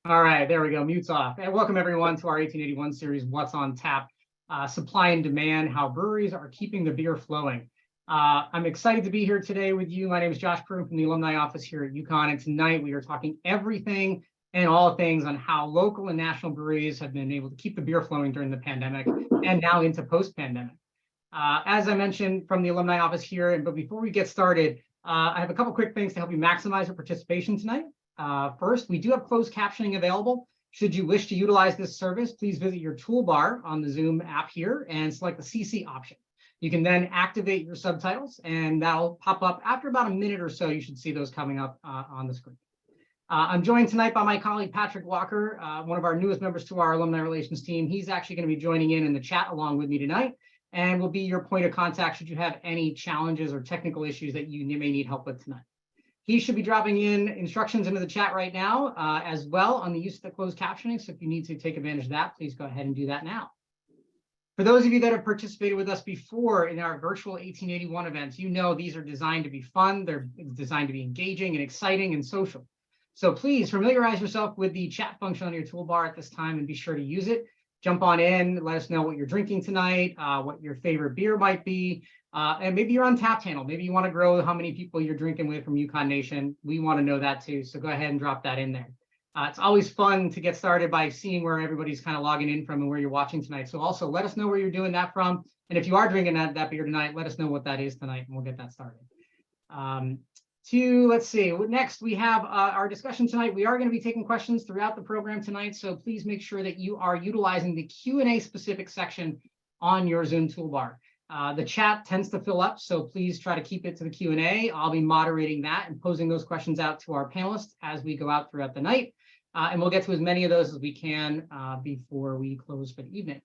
All right, there we go. Mute's off. And welcome everyone to our 1881 series, What's on Tap? Supply and demand, how breweries are keeping the beer flowing. I'm excited to be here today with you. My name is Josh Kroom from the alumni office here at UConn, and tonight we are talking everything and all things on how local and national breweries have been able to keep the beer flowing during the pandemic and now into post-pandemic. As I mentioned from the alumni office here, but before we get started, I have a couple quick things to help you maximize your participation tonight. First, we do have closed captioning available. Should you wish to utilize this service, please visit your toolbar on the Zoom app here and select the CC option. You can then activate your subtitles and that'll pop up after about a minute or so. You should see those coming up on the screen. I'm joined tonight by my colleague, Patrick Walker, one of our newest members to our alumni relations team. He's actually going to be joining in the chat along with me tonight and will be your point of contact should you have any challenges or technical issues that you may need help with tonight. He should be dropping in instructions into the chat right now as well on the use of the closed captioning. So if you need to take advantage of that, please go ahead and do that now. For those of you that have participated with us before in our virtual 1881 events, you know these are designed to be fun. They're designed to be engaging and exciting and social. So please familiarize yourself with the chat function on your toolbar at this time and be sure to use it. Jump on in, let us know what you're drinking tonight, what your favorite beer might be, and maybe you're on tap channel. Maybe you want to grow how many people you're drinking with from UConn Nation. We want to know that too, so go ahead and drop that in there. It's always fun to get started by seeing where everybody's kind of logging in from and where you're watching tonight. So also let us know where you're doing that from. And if you are drinking that beer tonight, let us know what that is tonight and we'll get that started. Let's see, next we have our discussion tonight. We are going to be taking questions throughout the program tonight, so please make sure that you are utilizing the Q&A specific section on your Zoom toolbar. The chat tends to fill up, so please try to keep it to the Q&A. I'll be moderating that and posing those questions out to our panelists as we go out throughout the night, and we'll get to as many of those as we can before we close for the evening.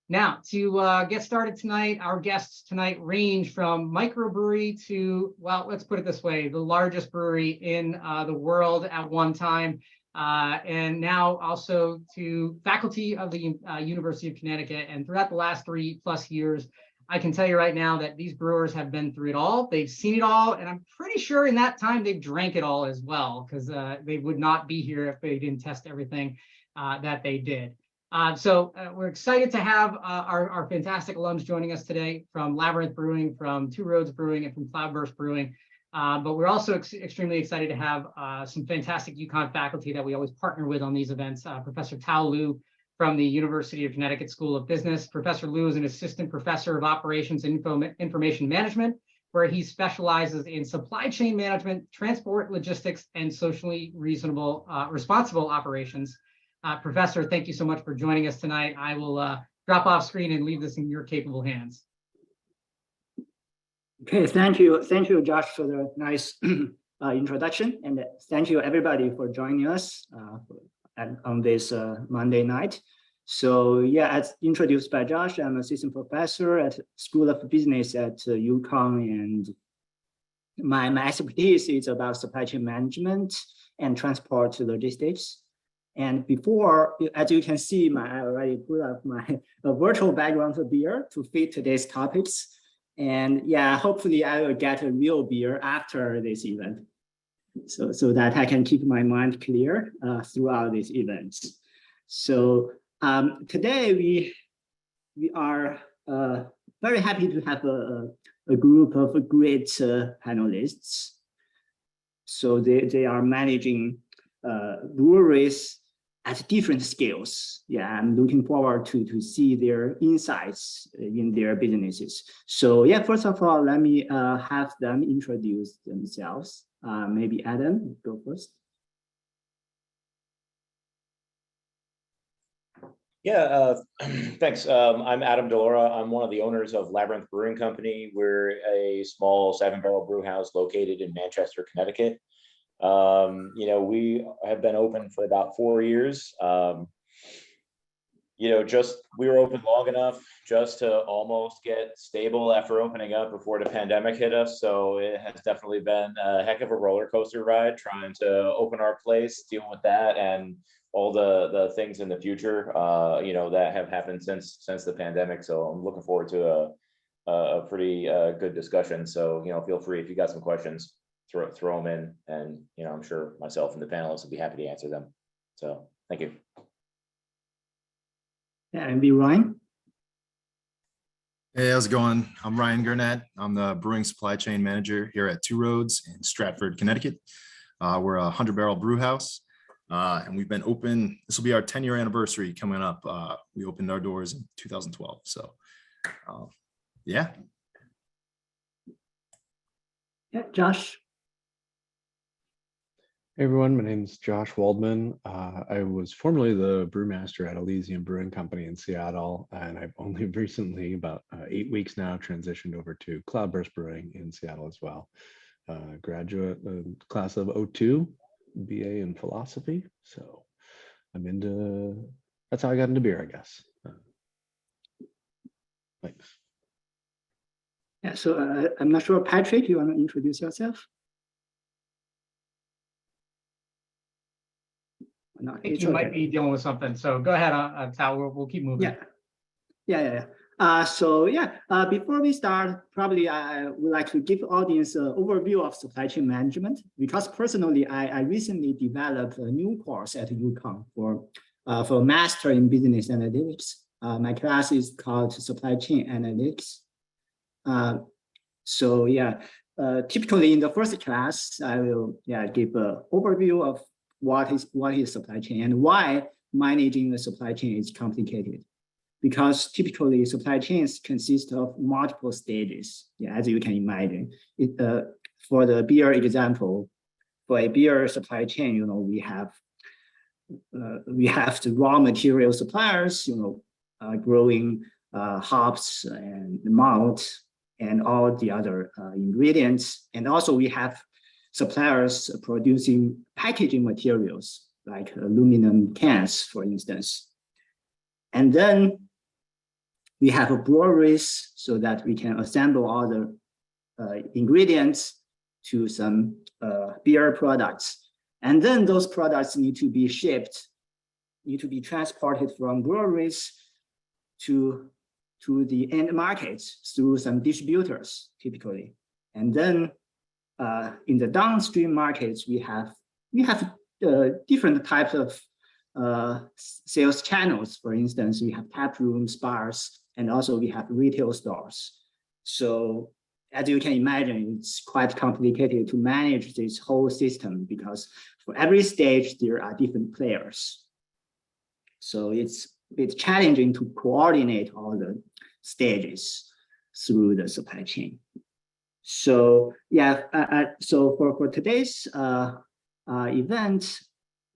Now, to get started tonight, our guests tonight range from microbrewery to, well, let's put it this way, the largest brewery in the world at one time, and now also to faculty of the University of Connecticut. And throughout the last 3+ years, I can tell you right now that these brewers have been through it all. They've seen it all, and I'm pretty sure in that time they've drank it all as well, because they would not be here if they didn't test everything that they did. So we're excited to have our fantastic alums joining us today from Labyrinth Brewing, from Two Roads Brewing, and from Cloudburst Brewing. But we're also extremely excited to have some fantastic UConn faculty that we always partner with on these events. Professor Tao Liu from the University of Connecticut School of Business. Professor Liu is an assistant professor of operations and information management, where he specializes in supply chain management, transport, logistics, and socially responsible operations. Professor, thank you so much for joining us tonight. I will drop off screen and leave this in your capable hands. Okay, thank you, Josh, for the nice introduction, and thank you everybody for joining us on this Monday night. So yeah, as introduced by Josh, I'm assistant professor at School of Business at UConn, and my expertise is about supply chain management and transport logistics. And before, as you can see, I already put up my virtual background for beer to fit today's topics. And yeah, hopefully I will get a real beer after this event, so that I can keep my mind clear throughout these events. So today we are very happy to have a group of great panelists. So they are managing breweries at different scales. Yeah, I'm looking forward to see their insights in their businesses. So yeah, first of all, let me have them introduce themselves. Maybe Adam, go first. Yeah, thanks. I'm Adam DELAURA. I'm one of the owners of Labyrinth Brewing Company. We're a small 7-barrel brew house located in Manchester, Connecticut. We have been open for about 4 years. We were open long enough just to almost get stable after opening up before the pandemic hit us. So it has definitely been a heck of a roller coaster ride trying to open our place, deal with that, and all the things in the future, that have happened since the pandemic. So I'm looking forward to a pretty good discussion. So, feel free if you got some questions. Throw them in, and I'm sure myself and the panelists will be happy to answer them. So thank you. Yeah, and be Ryan. Hey, how's it going? I'm Ryan GERNAT. I'm the brewing supply chain manager here at Two Roads in Stratford, Connecticut. We're a 100-barrel brew house, and we've been open. This will be our 10-year anniversary coming up. We opened our doors in 2012. So, yeah. Yeah, Josh. Hey everyone, my name is Josh Waldman. I was formerly the brewmaster at Elysium Brewing Company in Seattle, and I've only recently, about 8 weeks now, transitioned over to Cloudburst Brewing in Seattle as well. Graduate class of '02, BA in philosophy. So that's how I got into beer, I guess. Thanks. Yeah, so I'm not sure, Patrick, you want to introduce yourself? I think you might be dealing with something. So go ahead, Tal. We'll keep moving. Before we start, probably I would like to give audience an overview of supply chain management, because personally, I recently developed a new course at UConn for Master in Business Analytics. My class is called Supply Chain Analytics. Typically in the first class, I will give an overview of what is supply chain and why managing the supply chain is complicated. Because typically supply chains consist of multiple stages, as you can imagine. For the beer example, for a beer supply chain, we have the raw material suppliers, growing hops and malt and all the other ingredients, and also we have suppliers producing packaging materials like aluminum cans, for instance. And then we have breweries so that we can assemble all the ingredients to some beer products. And then those products need to be shipped, need to be transported from breweries to the end markets through some distributors, typically. And then in the downstream markets, we have different types of sales channels. For instance, we have tap rooms, bars, and also we have retail stores. So as you can imagine, it's quite complicated to manage this whole system because for every stage, there are different players. So it's challenging to coordinate all the stages through the supply chain. So so for today's event,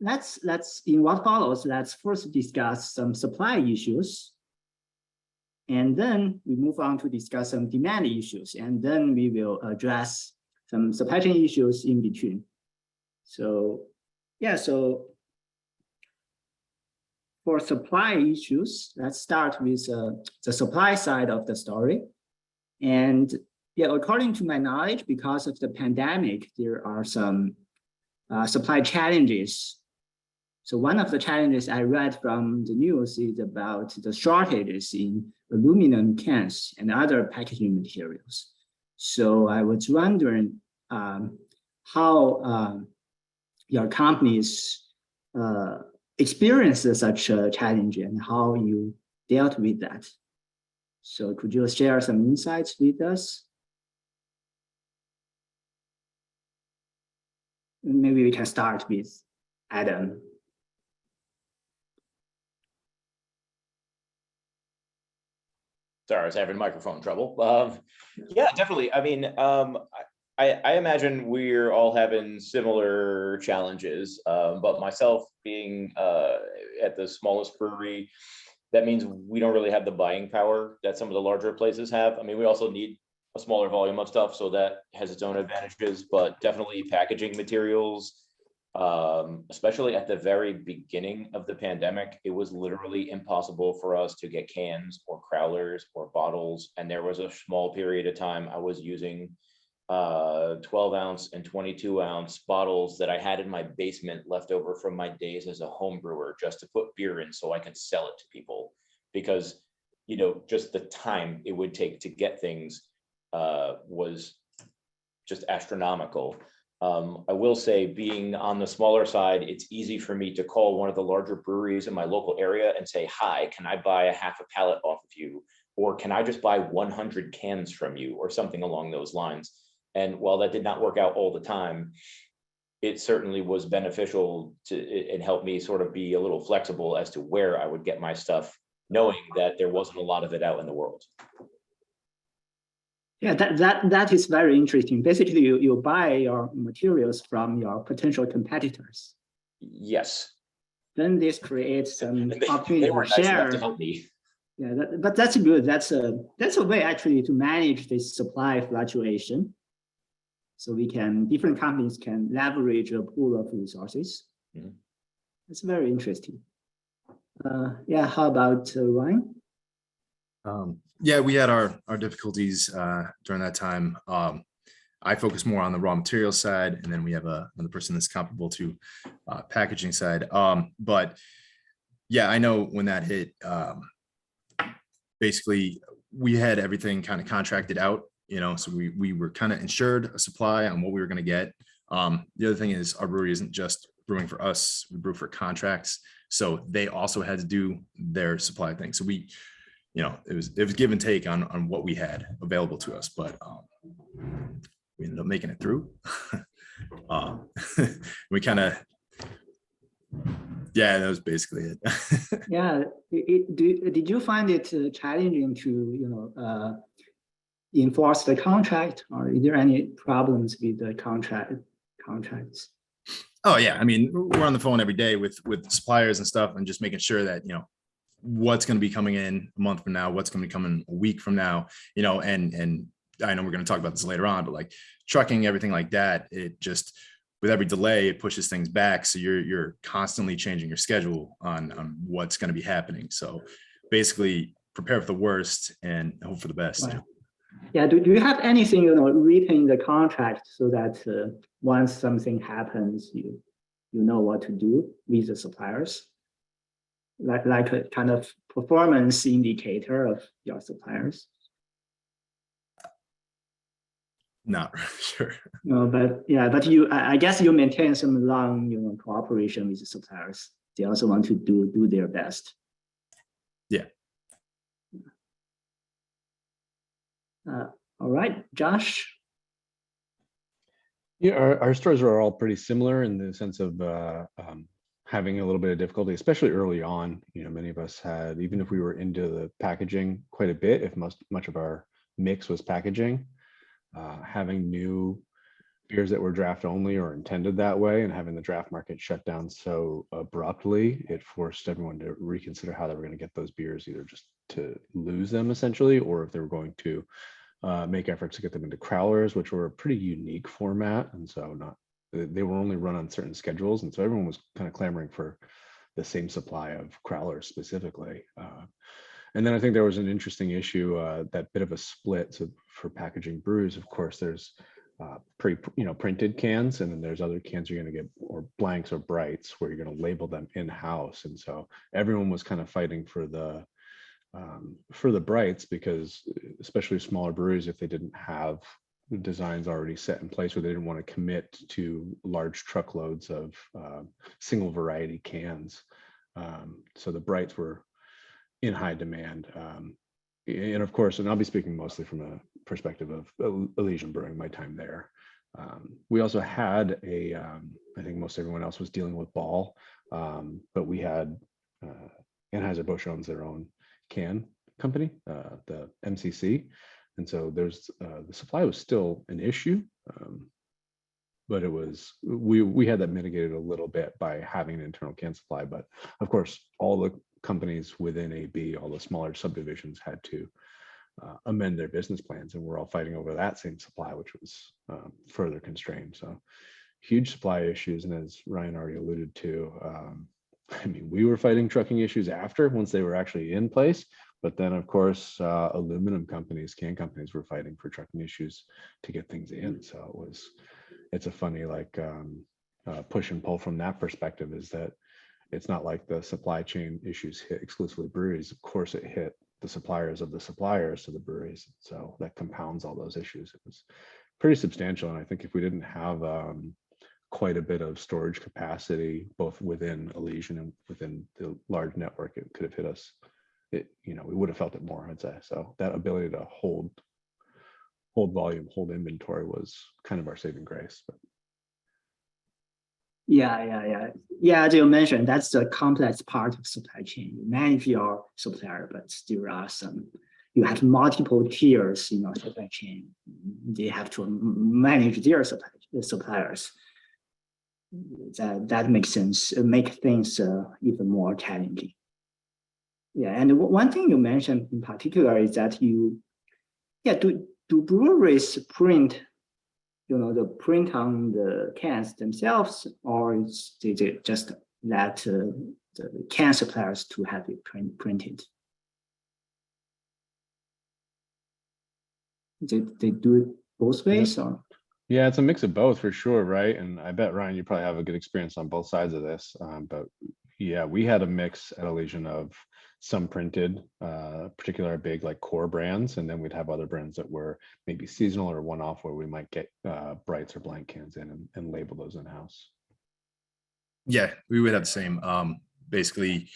let's in what follows, let's first discuss some supply issues, and then we move on to discuss some demand issues, and then we will address some supply chain issues in between. So for supply issues, let's start with the supply side of the story. And according to my knowledge, because of the pandemic, there are some supply challenges. So one of the challenges I read from the news is about the shortages in aluminum cans and other packaging materials. So I was wondering how your companies experienced such a challenge and how you dealt with that. So could you share some insights with us? Maybe we can start with Adam. Sorry, I was having microphone trouble. Yeah, definitely. I mean, I imagine we're all having similar challenges, but myself being at the smallest brewery, that means we don't really have the buying power that some of the larger places have. I mean, we also need a smaller volume of stuff, so that has its own advantages, but definitely packaging materials, especially at the very beginning of the pandemic, it was literally impossible for us to get cans or crowlers or bottles. And there was a small period of time I was using 12-ounce and 22-ounce bottles that I had in my basement left over from my days as a home brewer just to put beer in so I could sell it to people, because just the time it would take to get things was just astronomical. I will say, being on the smaller side, it's easy for me to call one of the larger breweries in my local area and say, hi, can I buy a half a pallet off of you? Or can I just buy 100 cans from you, or something along those lines? And while that did not work out all the time, it certainly was beneficial to it helped me sort of be a little flexible as to where I would get my stuff, knowing that there wasn't a lot of it out in the world. Yeah, that is very interesting. Basically, you buy your materials from your potential competitors. Yes. Then this creates some They opportunity were to nice enough share. to help me. Yeah, but that's good. That's a way actually to manage this supply fluctuation. So different companies can leverage a pool of resources. Mhm. It's very interesting. Yeah, how about Ryan? Yeah, we had our difficulties during that time. I focus more on the raw material side, and then we have another person that's comparable to packaging side. But yeah, I know when that hit, basically we had everything kind of contracted out, so we were kind of insured a supply on what we were going to get. The other thing is our brewery isn't just brewing for us, we brew for contracts. So they also had to do their supply thing. So it was give and take on what we had available to us, but we ended up making it through. We kind of, yeah, that was basically it. Yeah, did you find it challenging to enforce the contract, or is there any problems with the contracts? Oh yeah, I mean, we're on the phone every day with suppliers and stuff, and just making sure that what's going to be coming in a month from now, what's going to be coming a week from now, and I know we're going to talk about this later on, but like trucking, everything like that, it just, with every delay, it pushes things back. So you're constantly changing your schedule on what's going to be happening. So basically prepare for the worst and hope for the best. Right. Yeah, do you have anything, written in the contract so that once something happens, you know what to do with the suppliers? Like a kind of performance indicator of your suppliers? Not really sure. No, but I guess you maintain some long, cooperation with the suppliers. They also want to do their best. Yeah. All right, Josh. Yeah, our stores are all pretty similar in the sense of having a little bit of difficulty, especially early on. Many of us had, even if we were into the packaging quite a bit, if much of our mix was packaging, having new beers that were draft only or intended that way, and having the draft market shut down so abruptly, it forced everyone to reconsider how they were going to get those beers, either just to lose them essentially, or if they were going to make efforts to get them into crowlers, which were a pretty unique format. And so they were only run on certain schedules. And so everyone was kind of clamoring for the same supply of crowlers specifically. And then I think there was an interesting issue, that bit of a split. So for packaging brews, of course, there's printed cans, and then there's other cans you're going to get, or blanks or brights, where you're going to label them in-house. And so everyone was kind of fighting for the brights, because especially smaller breweries, if they didn't have designs already set in place, or they didn't want to commit to large truckloads of single variety cans. So the brights were in high demand. And of course, and I'll be speaking mostly from a perspective of Elysian Brewing, my time there. We also had I think most everyone else was dealing with Ball, but we had Anheuser-Busch owns their own can company, the MCC. And so there's the supply was still an issue, but it was, we had that mitigated a little bit by having an internal can supply. But of course, all the companies within AB, all the smaller subdivisions, had to amend their business plans, and we're all fighting over that same supply, which was further constrained. So huge supply issues. And as Ryan already alluded to, I mean, we were fighting trucking issues once they were actually in place. But then, of course, aluminum companies, can companies, were fighting for trucking issues to get things in. So it's a funny push and pull from that perspective, is that it's not like the supply chain issues hit exclusively breweries. Of course, it hit the suppliers of the suppliers to the breweries. So that compounds all those issues. It was pretty substantial. And I think if we didn't have quite a bit of storage capacity, both within Elysian and within the large network, it could have hit us. We would have felt it more, I'd say. So that ability to hold volume, hold inventory was kind of our saving grace. But Yeah, as you mentioned, that's the complex part of supply chain. You manage your supplier, but there are you have multiple tiers in your supply chain. They have to manage their suppliers. That makes sense. Make things even more challenging. Yeah, and one thing you mentioned in particular is that do breweries print, the print on the cans themselves, or they just let the can suppliers to have it printed? They do it both ways, or? Yeah, it's a mix of both for sure, right? And I bet, Ryan, you probably have a good experience on both sides of this. But yeah, we had a mix at Elysian of some printed, particular big like core brands, and then we'd have other brands that were maybe seasonal or one-off, where we might get brights or blank cans in and label those in-house. Yeah, we would have the same. Basically,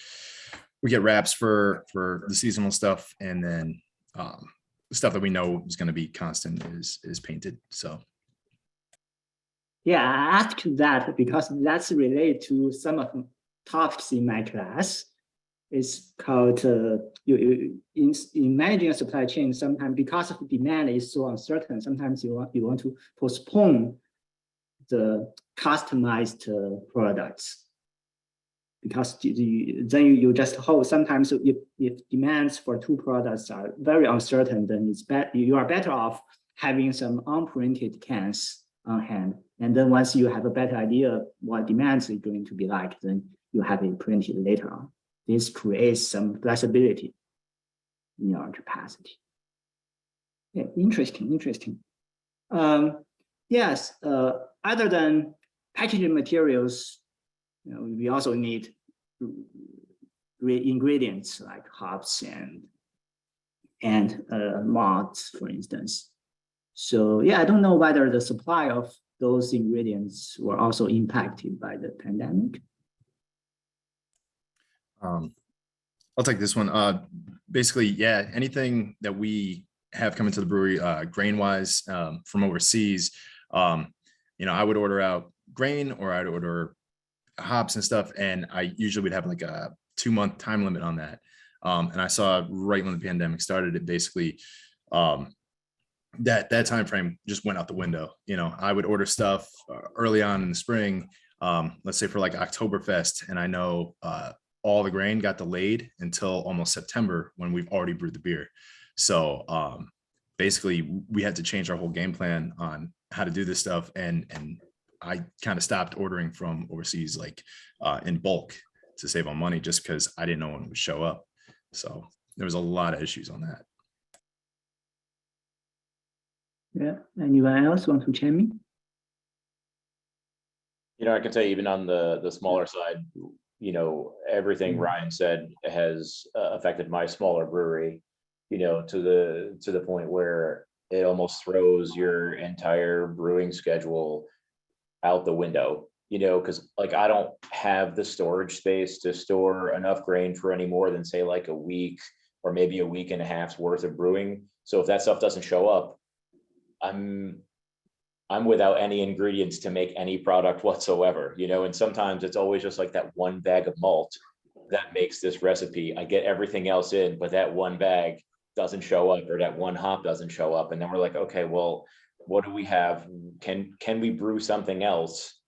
we get wraps for the seasonal stuff, and then the stuff that we know is going to be constant is painted. So yeah, I asked that because that's related to some of the topics in my class. It's called in managing a supply chain. Sometimes because of demand is so uncertain, sometimes you want to postpone the customized products, because then you just hold. Sometimes if demands for two products are very uncertain, then you are better off having some unprinted cans on hand. And then once you have a better idea what demands are going to be like, then you have it printed later on. This creates some flexibility in your capacity. Yeah, interesting. Yes, other than packaging materials, we also need ingredients like hops and malts, for instance. So yeah, I don't know whether the supply of those ingredients were also impacted by the pandemic. I'll take this one. Basically, yeah, anything that we have coming to the brewery grain wise from overseas, I would order out grain, or I'd order hops and stuff, and I usually would have like a 2-month time limit on that. And I saw right when the pandemic started, it basically that time frame just went out the window. I would order stuff early on in the spring, let's say for like Oktoberfest, and I know all the grain got delayed until almost September when we've already brewed the beer. So basically we had to change our whole game plan on how to do this stuff. And I kind of stopped ordering from overseas, like in bulk, to save on money, just because I didn't know when it would show up. So there was a lot of issues on that. Yeah, anyone else want to chime in? I can say even on the smaller side, everything Ryan said has affected my smaller brewery, to the point where it almost throws your entire brewing schedule out the window, because like I don't have the storage space to store enough grain for any more than say like a week or maybe a week and a half's worth of brewing. So if that stuff doesn't show up, I'm without any ingredients to make any product whatsoever, and sometimes it's always just like that one bag of malt that makes this recipe. I get everything else in, but that one bag doesn't show up, or that one hop doesn't show up. And then we're like, okay, well, what do we have? Can we brew something else?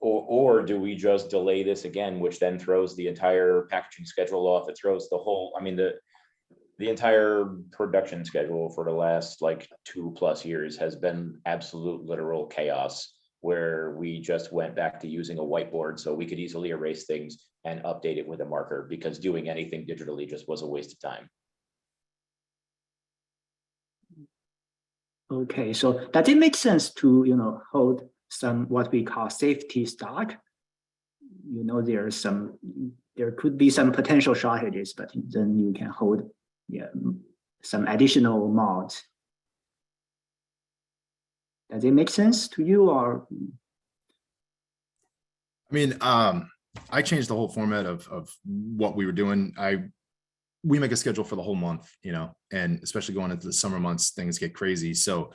Or do we just delay this again, which then throws the entire packaging schedule off? It throws the entire production schedule for the last like 2+ years has been absolute literal chaos, where we just went back to using a whiteboard so we could easily erase things and update it with a marker, because doing anything digitally just was a waste of time. Okay, so does it make sense to hold some what we call safety stock? There could be some potential shortages, but then you can hold some additional malt. Does it make sense to you, or? I mean, I changed the whole format of what we were doing. We make a schedule for the whole month, you know, and especially going into the summer months, things get crazy. So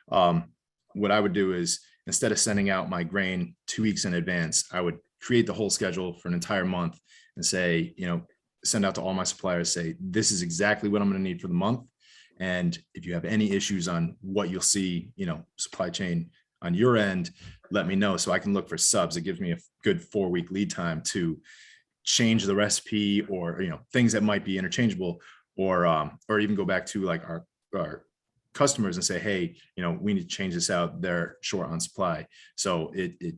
what I would do is, instead of sending out my grain 2 weeks in advance, I would create the whole schedule for an entire month and say, you know, send out to all my suppliers, say, this is exactly what I'm going to need for the month. And if you have any issues on what you'll see, you know, supply chain on your end, let me know so I can look for subs. It gives me a good 4-week lead time to change the recipe, or, you know, things that might be interchangeable, or even go back to like our customers and say, hey, you know, we need to change this out. They're short on supply. So it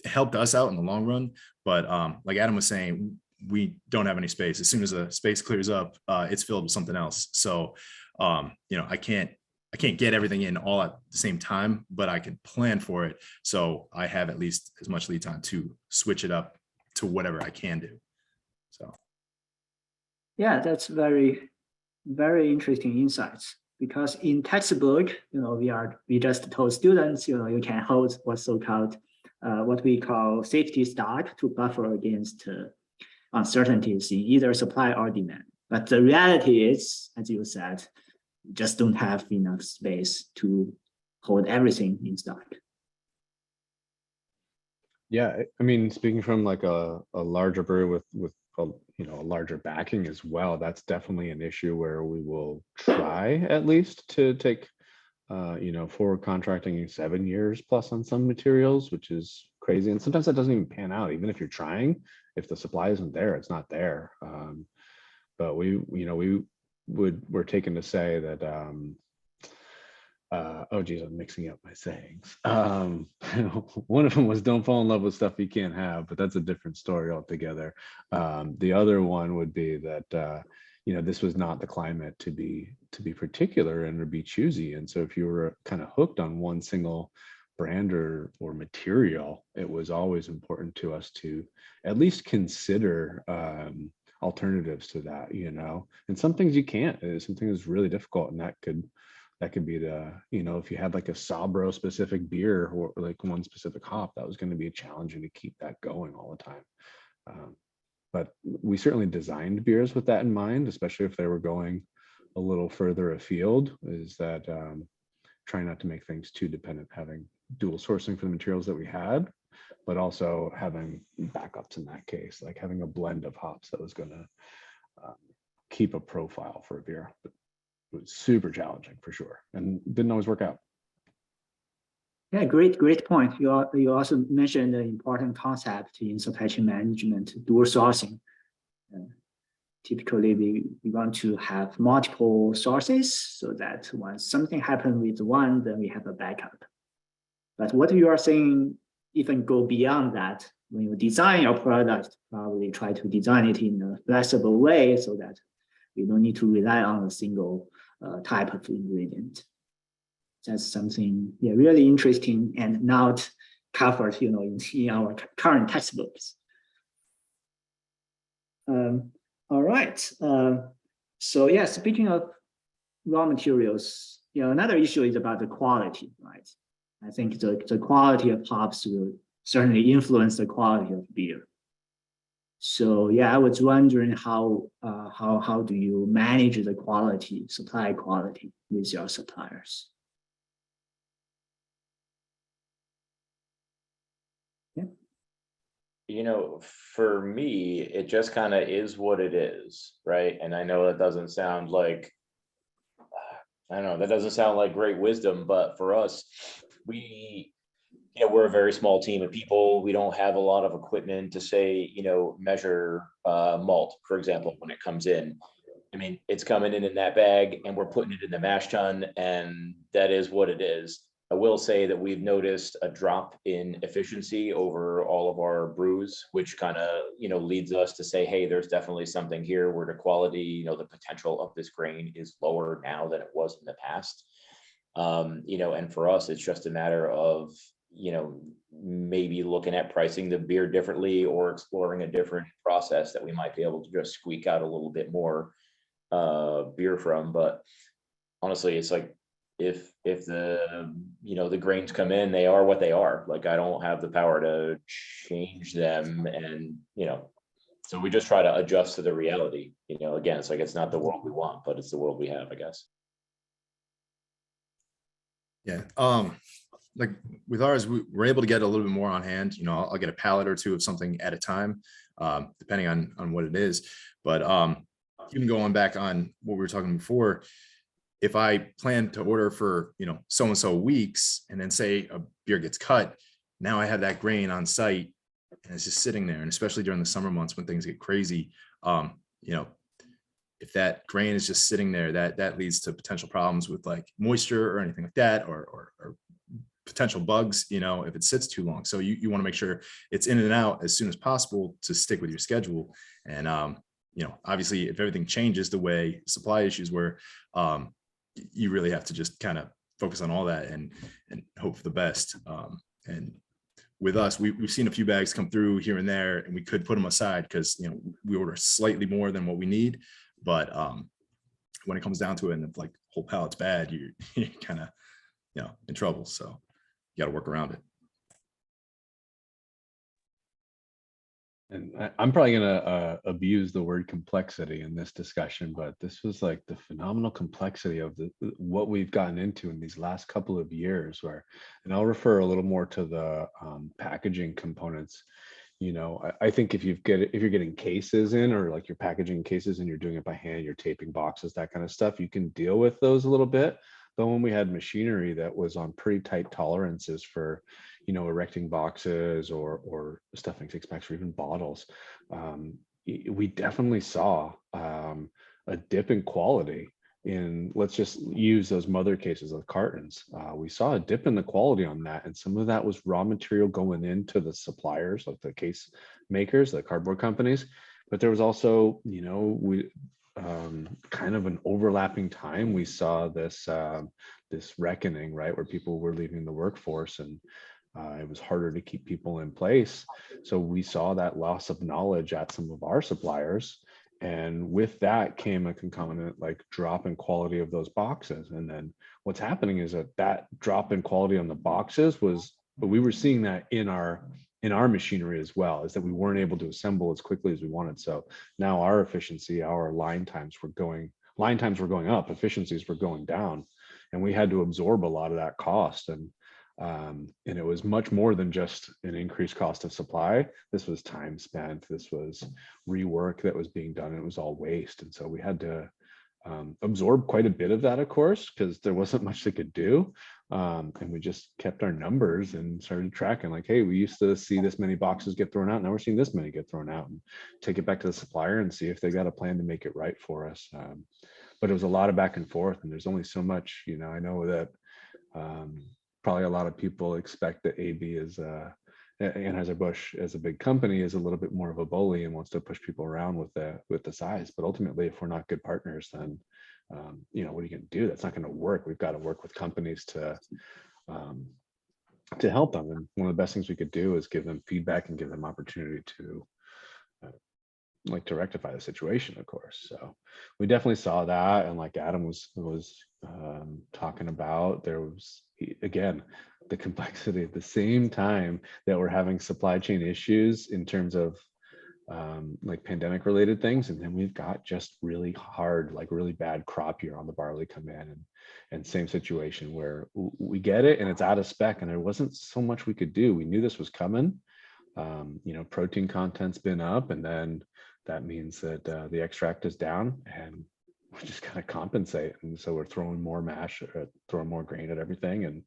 helped us out in the long run. But like Adam was saying, we don't have any space. As soon as the space clears up, it's filled with something else. So you know, I can't get everything in all at the same time, but I can plan for it. So I have at least as much lead time to switch it up to whatever I can do. So. Yeah, that's very, very interesting insights, because in textbook, you know, we just told students, you know, you can hold what's so-called what we call safety stock to buffer against uncertainties in either supply or demand. But the reality is, as you said, you just don't have enough space to hold everything in stock. Yeah, I mean, speaking from like a larger brewery with a, you know, a larger backing as well, that's definitely an issue where we will try at least to take you know, forward contracting in 7 years plus on some materials, which is crazy. And sometimes that doesn't even pan out, even if you're trying. If the supply isn't there, it's not there. But we're taken to say that oh geez, I'm mixing up my sayings. One of them was don't fall in love with stuff you can't have, but that's a different story altogether. The other one would be that you know, this was not the climate to be particular and to be choosy. And so if you were kind of hooked on one single brand or material, it was always important to us to at least consider alternatives to that, you know. And some things you can't. Something is really difficult, and that could be the, you know, if you had like a Sabro specific beer or like one specific hop, that was going to be challenging to keep that going all the time. But we certainly designed beers with that in mind, especially if they were going a little further afield, is that trying not to make things too dependent, having dual sourcing for the materials that we had, but also having backups in that case, like having a blend of hops that was going to keep a profile for a beer. But it was super challenging for sure, and didn't always work out. Yeah, great point. You also mentioned an important concept in supply chain management, dual sourcing. Typically, we want to have multiple sources so that when something happens with one, then we have a backup. But what you are saying even go beyond that. When you design your product, probably try to design it in a flexible way so that you don't need to rely on a single type of ingredient. That's something, yeah, really interesting and not covered, you know, in our current textbooks. All right. So yeah, speaking of raw materials, you know, another issue is about the quality, right? I think the quality of hops will certainly influence the quality of beer. So yeah, I was wondering how do you manage the quality, supply quality with your suppliers? You know, for me, it just kind of is what it is, right? And I know that doesn't sound like, I don't know, that doesn't sound like great wisdom, but for us, you know, we're a very small team of people. We don't have a lot of equipment to say, you know, measure malt, for example, when it comes in. I mean, it's coming in that bag and we're putting it in the mash tun, and that is what it is. I will say that we've noticed a drop in efficiency over all of our brews, which kind of, you know, leads us to say, hey, there's definitely something here where the quality, you know, the potential of this grain is lower now than it was in the past. You know, and for us, it's just a matter of, you know, maybe looking at pricing the beer differently or exploring a different process that we might be able to just squeak out a little bit more beer from. But honestly, it's like if the, the grains come in, they are what they are. Like, I don't have the power to change them. And, so we just try to adjust to the reality, again, it's like, it's not the world we want, but it's the world we have, I guess. Yeah. Like with ours, we're able to get a little bit more on hand. I'll get a pallet or two of something at a time, depending on what it is. But even going back on what we were talking before, if I plan to order for, so-and-so weeks, and then say a beer gets cut, now I have that grain on site and it's just sitting there. And especially during the summer months when things get crazy, if that grain is just sitting there, that leads to potential problems with like moisture or anything like that, or potential bugs, if it sits too long. So you want to make sure it's in and out as soon as possible to stick with your schedule. And, obviously if everything changes the way supply issues were, you really have to just kind of focus on all that and hope for the best. And with us, we've seen a few bags come through here and there, and we could put them aside because, we order slightly more than what we need. But when it comes down to it, and if like whole pallet's bad, you're kind of, in trouble. So you got to work around it. And I'm probably going to abuse the word complexity in this discussion, but this was like the phenomenal complexity of what we've gotten into in these last couple of years, and I'll refer a little more to the packaging components. I think if you're getting cases in, or like you're packaging cases and you're doing it by hand, you're taping boxes, that kind of stuff, you can deal with those a little bit. But when we had machinery that was on pretty tight tolerances for, erecting boxes or stuffing six packs or even bottles, we definitely saw a dip in quality. Let's just use those mother cases of cartons. We saw a dip in the quality on that, and some of that was raw material going into the suppliers, like the case makers, the cardboard companies. But there was also, kind of an overlapping time. We saw this reckoning, right, where people were leaving the workforce, and it was harder to keep people in place. So we saw that loss of knowledge at some of our suppliers. And with that came a concomitant like drop in quality of those boxes. And then what's happening is that drop in quality on the boxes but we were seeing that in our machinery as well, is that we weren't able to assemble as quickly as we wanted. So now our efficiency, our line times were going up, efficiencies were going down, and we had to absorb a lot of that cost. And it was much more than just an increased cost of supply. This was time spent. This was rework that was being done. And it was all waste. And so we had to absorb quite a bit of that, of course, because there wasn't much they could do. And we just kept our numbers and started tracking like, hey, we used to see this many boxes get thrown out. Now we're seeing this many get thrown out, and take it back to the supplier and see if they got a plan to make it right for us. But it was a lot of back and forth, and there's only so much, I know that probably a lot of people expect that AB is Anheuser-Busch as a big company is a little bit more of a bully and wants to push people around with the size. But ultimately, if we're not good partners, then what are you going to do? That's not going to work. We've got to work with companies to help them. And one of the best things we could do is give them feedback and give them opportunity to to rectify the situation, of course. So we definitely saw that. And like Adam was talking about, there was, again, the complexity at the same time that we're having supply chain issues in terms of like pandemic related things. And then we've got just really hard, like really bad crop year on the barley come in, and same situation where we get it and it's out of spec, and there wasn't so much we could do. We knew this was coming. Protein content's been up, and then that means that the extract is down, and we just kind of compensate. And so we're throwing more mash, throwing more grain at everything. And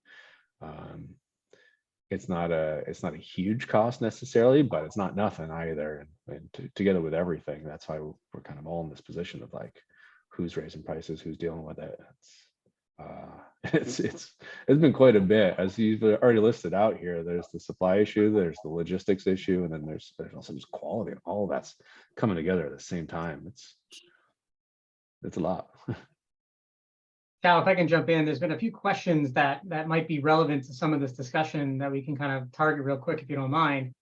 it's not a huge cost necessarily, but it's not nothing either. And together with everything, that's why we're kind of all in this position of like, who's raising prices, who's dealing with it. It's been quite a bit, as you've already listed out here. There's the supply issue, there's the logistics issue, and then there's also just quality, and all of that's coming together at the same time. It's a lot. Cal, if I can jump in, there's been a few questions that might be relevant to some of this discussion that we can kind of target real quick, if you don't mind.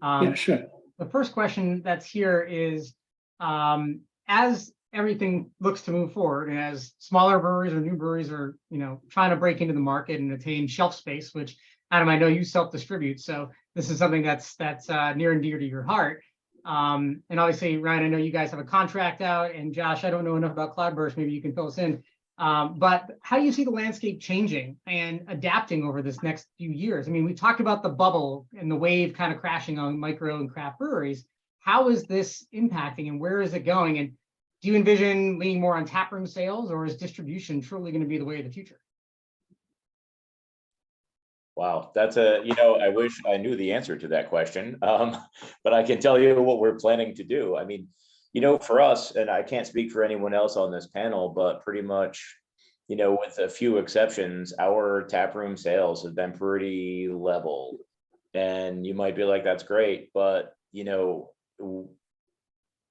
Yeah, sure. The first question that's here is, as everything looks to move forward. And as smaller breweries or new breweries are, trying to break into the market and attain shelf space, which Adam, I know you self-distribute, so this is something that's near and dear to your heart. And obviously, Ryan, I know you guys have a contract out, and Josh, I don't know enough about Cloudburst. Maybe you can fill us in. But how do you see the landscape changing and adapting over this next few years? I mean, we talked about the bubble and the wave kind of crashing on micro and craft breweries. How is this impacting, and where is it going? And do you envision leaning more on taproom sales, or is distribution truly going to be the way of the future? Wow, that's I wish I knew the answer to that question, but I can tell you what we're planning to do. I mean, for us, and I can't speak for anyone else on this panel, but pretty much, with a few exceptions, our taproom sales have been pretty level. And you might be like, that's great, but,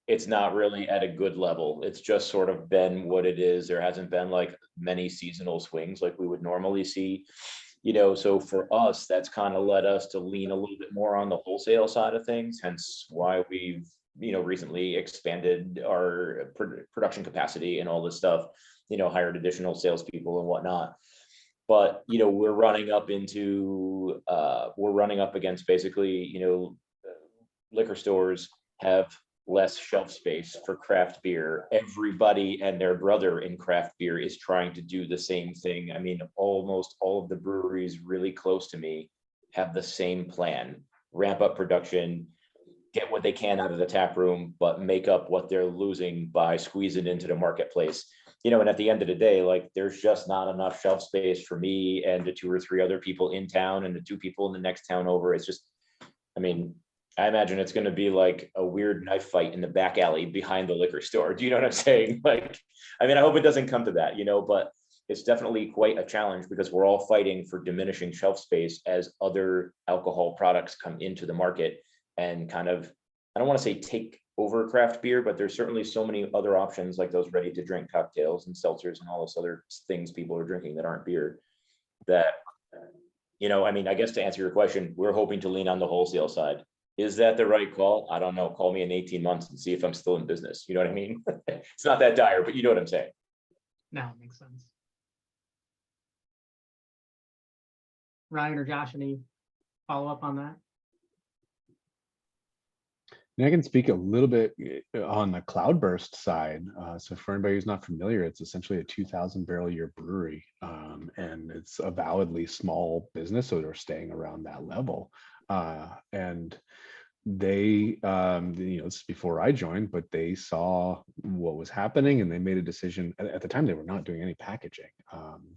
it's not really at a good level. It's just sort of been what it is. There hasn't been like many seasonal swings like we would normally see. So for us, that's kind of led us to lean a little bit more on the wholesale side of things, hence why we've, recently expanded our production capacity and all this stuff, hired additional salespeople and whatnot. But, we're running up against basically, liquor stores have less shelf space for craft beer. Everybody and their brother in craft beer is trying to do the same thing. I mean, almost all of the breweries really close to me have the same plan: ramp up production, get what they can out of the tap room, but make up what they're losing by squeezing into the marketplace. And at the end of the day, like, there's just not enough shelf space for me and the 2 or 3 other people in town and the 2 people in the next town over. It's just, I imagine it's going to be like a weird knife fight in the back alley behind the liquor store. Do you know what I'm saying? Like, I hope it doesn't come to that, but it's definitely quite a challenge because we're all fighting for diminishing shelf space as other alcohol products come into the market and kind of, I don't want to say take over craft beer, but there's certainly so many other options like those ready to drink cocktails and seltzers and all those other things people are drinking that aren't beer that, I guess to answer your question, we're hoping to lean on the wholesale side. Is that the right call? I don't know. Call me in 18 months and see if I'm still in business. You know what I mean? It's not that dire, but you know what I'm saying. No, it makes sense. Ryan or Josh, any follow up on that? And I can speak a little bit on the Cloudburst side. So for anybody who's not familiar, it's essentially a 2,000 barrel a year brewery, and it's a validly small business, so they're staying around that level. And they, this is before I joined, but they saw what was happening and they made a decision. At the time, they were not doing any packaging,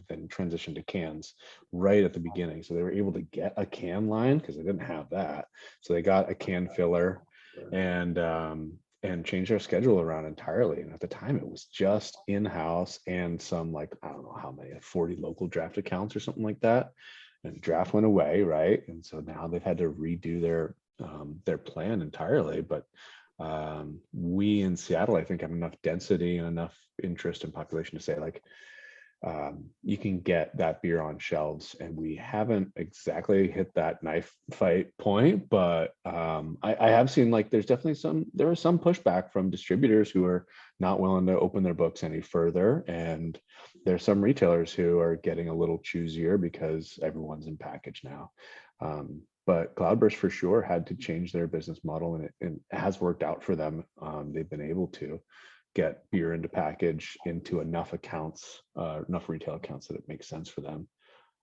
then transitioned to cans right at the beginning. So they were able to get a can line because they didn't have that. So they got a can filler and changed their schedule around entirely. And at the time, it was just in-house and some, like, I don't know how many, 40 local draft accounts or something like that. And draft went away, right? And so now they've had to redo their plan entirely. But we in Seattle, I think, have enough density and enough interest and population to say, like, you can get that beer on shelves. And we haven't exactly hit that knife fight point, but I have seen, like, there is some pushback from distributors who are not willing to open their books any further. And there's some retailers who are getting a little choosier because everyone's in package now. But Cloudburst for sure had to change their business model, and it has worked out for them. They've been able to get beer into package into enough accounts, enough retail accounts that it makes sense for them.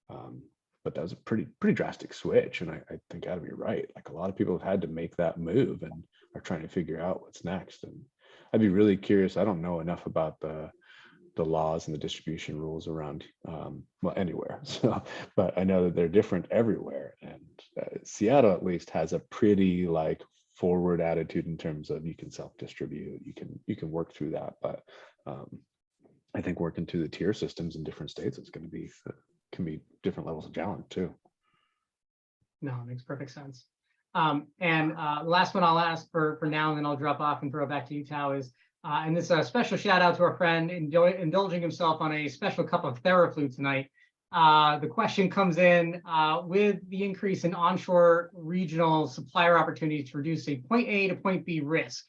But that was a pretty drastic switch. And I think, Adam, you're right. Like, a lot of people have had to make that move and are trying to figure out what's next. And I'd be really curious. I don't know enough about the laws and the distribution rules around, well, anywhere. So, but I know that they're different everywhere. And Seattle at least has a pretty, like, forward attitude in terms of you can self-distribute, you can work through that. But I think working through the tier systems in different states is going to be can be different levels of challenge too. No, it makes perfect sense. And last one I'll ask for now, and then I'll drop off and throw it back to you, Tao, is and this is a special shout out to our friend indulging himself on a special cup of Theraflu tonight. The question comes in with the increase in onshore regional supplier opportunities to reduce a point A to point B risk.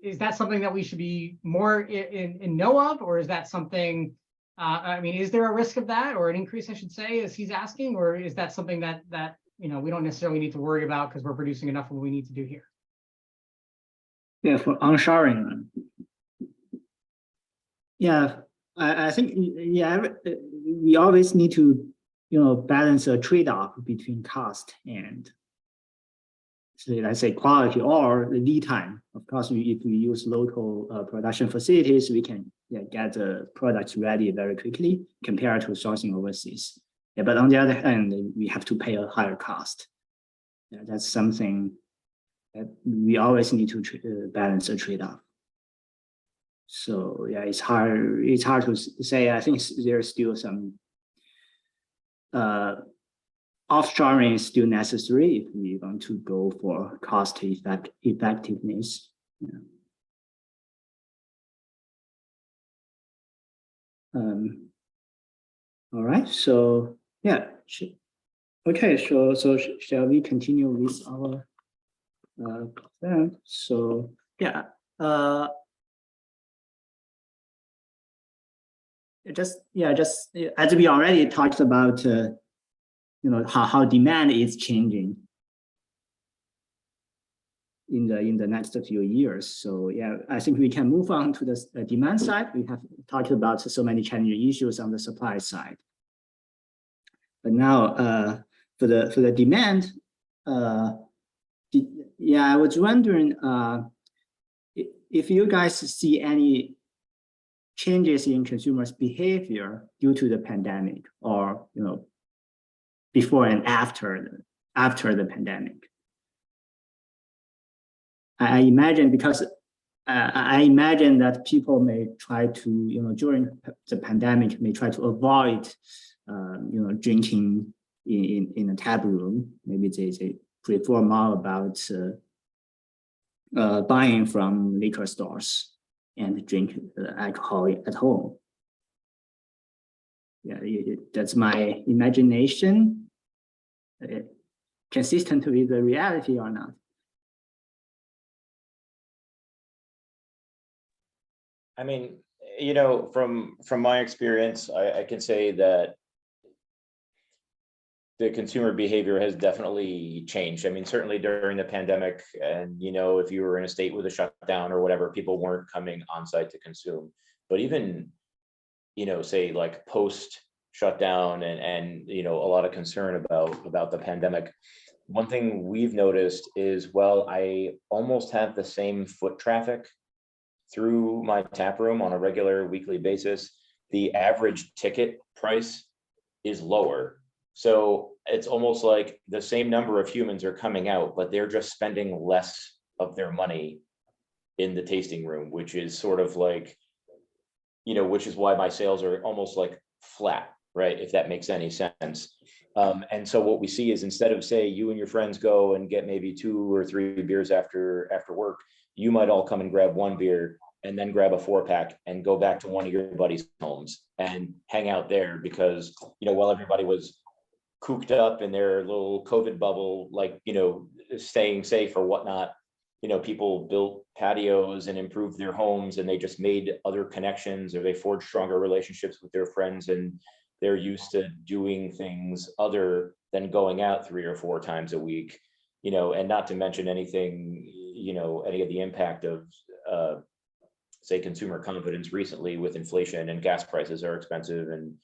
is that something that we should be more in know of, or is that something? I mean, is there a risk of that, or an increase, I should say, as he's asking, or is that something that we don't necessarily need to worry about because we're producing enough of what we need to do here? Yeah, for onshoring. Yeah, I think we always need to balance a trade-off between cost and, so let's say, quality or the lead time. Of course, if we use local production facilities, we can get the products ready very quickly compared to sourcing overseas. Yeah, but on the other hand, we have to pay a higher cost. Yeah, that's something that we always need to balance a trade-off. So yeah, it's hard to say. I think there's still some offshoring is still necessary if we want to go for cost effectiveness. Yeah. All right, so yeah, okay, so shall we continue with our plan? So yeah, just as we already talked about, how demand is changing in the next few years. So yeah, I think we can move on to the demand side. We have talked about so many challenging issues on the supply side. But now for the demand, I was wondering if you guys see any changes in consumers' behavior due to the pandemic, or before and after the pandemic. I imagine that people may try to, during the pandemic, may try to avoid, drinking in a tap room. Maybe they prefer more about buying from liquor stores and drink alcohol at home. Yeah, that's my imagination. Consistent with the reality or not? I mean, from my experience, I can say that the consumer behavior has definitely changed. I mean, certainly during the pandemic, and if you were in a state with a shutdown or whatever, people weren't coming on site to consume. But even, say like post shutdown and a lot of concern about the pandemic, one thing we've noticed is, well, I almost have the same foot traffic through my tap room on a regular weekly basis. The average ticket price is lower. So it's almost like the same number of humans are coming out, but they're just spending less of their money in the tasting room, which is sort of like, which is why my sales are almost like flat, right? If that makes any sense. And so what we see is, instead of, say, you and your friends go and get maybe 2 or 3 beers after work, you might all come and grab 1 beer and then grab a 4-pack and go back to one of your buddies' homes and hang out there, because, while everybody was cooped up in their little COVID bubble, like, staying safe or whatnot, people built patios and improved their homes, and they just made other connections, or they forged stronger relationships with their friends, and they're used to doing things other than going out 3 or 4 times a week, and not to mention anything, any of the impact of, say, consumer confidence recently with inflation, and gas prices are expensive. And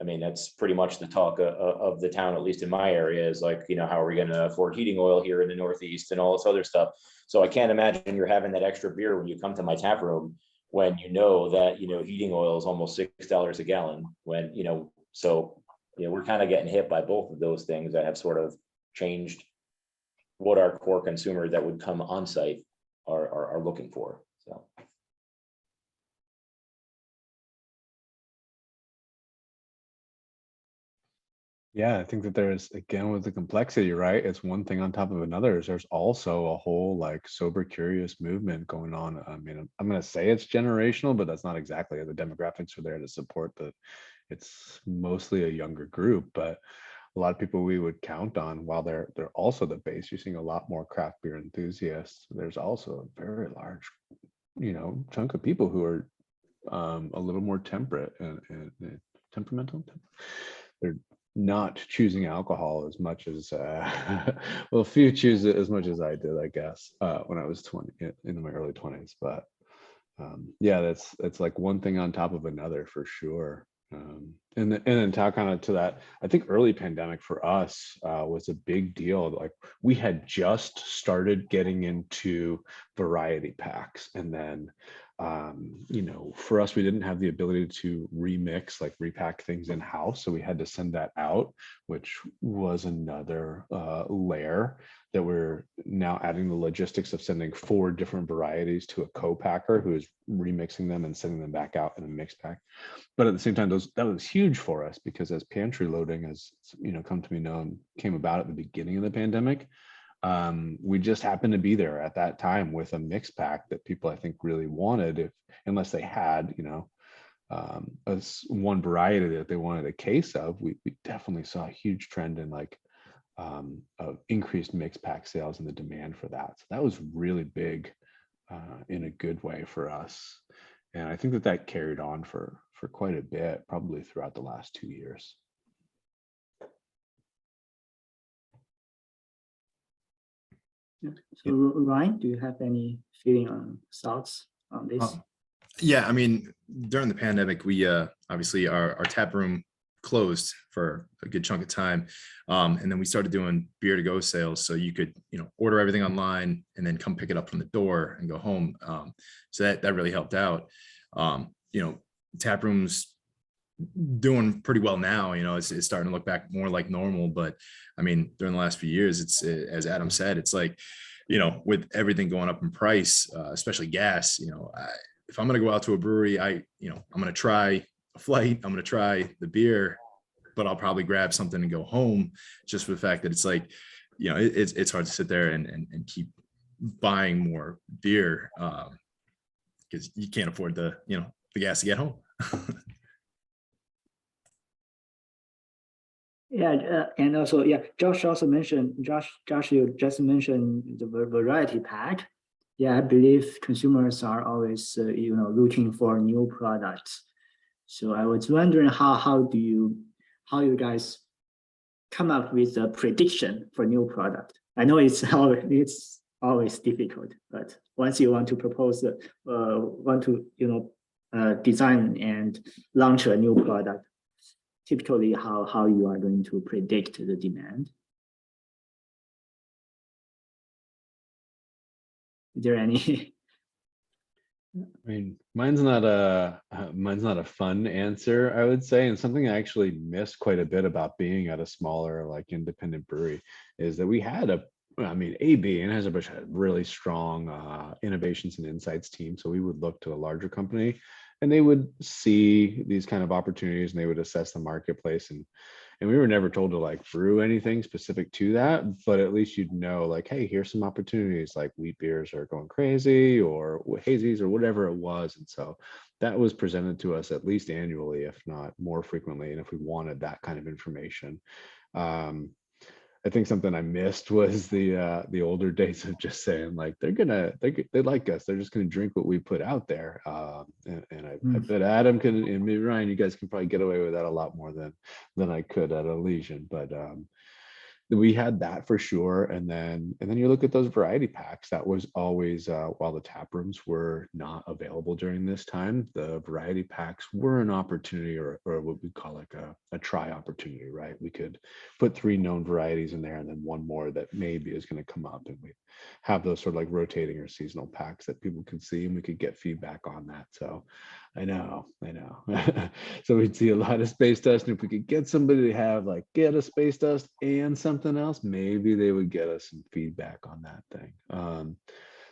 I mean, that's pretty much the talk of the town, at least in my area, is like, how are we going to afford heating oil here in the Northeast and all this other stuff. So I can't imagine you're having that extra beer when you come to my tap room, when that, heating oil is almost $6 a gallon, when, so, we're kind of getting hit by both of those things that have sort of changed what our core consumer that would come on site are looking for. So. Yeah, I think that there's, again, with the complexity, right? It's one thing on top of another. There's also a whole like sober curious movement going on. I mean, I'm going to say it's generational, but that's not exactly. The demographics are there to support that. It's mostly a younger group, but a lot of people we would count on, while they're also the base. You're seeing a lot more craft beer enthusiasts. There's also a very large chunk of people who are a little more temperate and temperamental. They're not choosing alcohol as much as well, few choose it as much as I did, I guess, when I was 20, in my early 20s. But yeah, that's like one thing on top of another for sure. And then kind of to that, I think early pandemic for us was a big deal. Like we had just started getting into variety packs, and then for us, we didn't have the ability to remix, like repack things in house, so we had to send that out, which was another layer that we're now adding the logistics of sending 4 different varieties to a co-packer who is remixing them and sending them back out in a mix pack. But at the same time, that was huge for us, because as pantry loading, as come to be known, came about at the beginning of the pandemic, we just happened to be there at that time with a mix pack that people, I think, really wanted, unless they had one variety that they wanted a case of. We definitely saw a huge trend in of increased mix pack sales and the demand for that. So that was really big in a good way for us. And I think that carried on for quite a bit, probably throughout the last 2 years. So Ryan, do you have any feeling on thoughts on this? Yeah, I mean, during the pandemic, we obviously our tap room closed for a good chunk of time, and then we started doing beer to go sales. So you could order everything online and then come pick it up from the door and go home. So that really helped out. Tap rooms doing pretty well now. It's starting to look back more like normal. But I mean, during the last few years, it's as Adam said, it's like with everything going up in price, especially gas. If I'm going to go out to a brewery, I'm going to try a flight, I'm going to try the beer, but I'll probably grab something and go home, just for the fact that it's like, it's hard to sit there and keep buying more beer because you can't afford the gas to get home. Yeah, and also, yeah, Josh you just mentioned the variety pack. Yeah, I believe consumers are always looking for new products. So I was wondering how you guys come up with a prediction for new product. I know it's always difficult, but once you want to propose design and launch a new product, typically how you are going to predict the demand. Is there any? I mean, mine's not a fun answer, I would say, and something I actually missed quite a bit about being at a smaller, like, independent brewery is that we had AB and Anheuser-Busch had really strong innovations and insights team. So we would look to a larger company and they would see these kind of opportunities and they would assess the marketplace, and we were never told to like brew anything specific to that, but at least you'd know, like, hey, here's some opportunities, like wheat beers are going crazy or hazies or whatever it was. And so that was presented to us at least annually, if not more frequently, and if we wanted that kind of information. I think something I missed was the older days of just saying, like, they like us, they're just gonna drink what we put out there. And I bet Adam can, and maybe Ryan, you guys can probably get away with that a lot more than I could at Elysian. But we had that for sure. And then you look at those variety packs. That was always, while the tap rooms were not available during this time, the variety packs were an opportunity, or what we call like a try opportunity, right? We could put 3 known varieties in there and then 1 more that maybe is going to come up, and we have those sort of like rotating or seasonal packs that people can see, and we could get feedback on that. So I know. So we'd see a lot of space dust, and if we could get somebody to get a space dust and something else, maybe they would get us some feedback on that thing.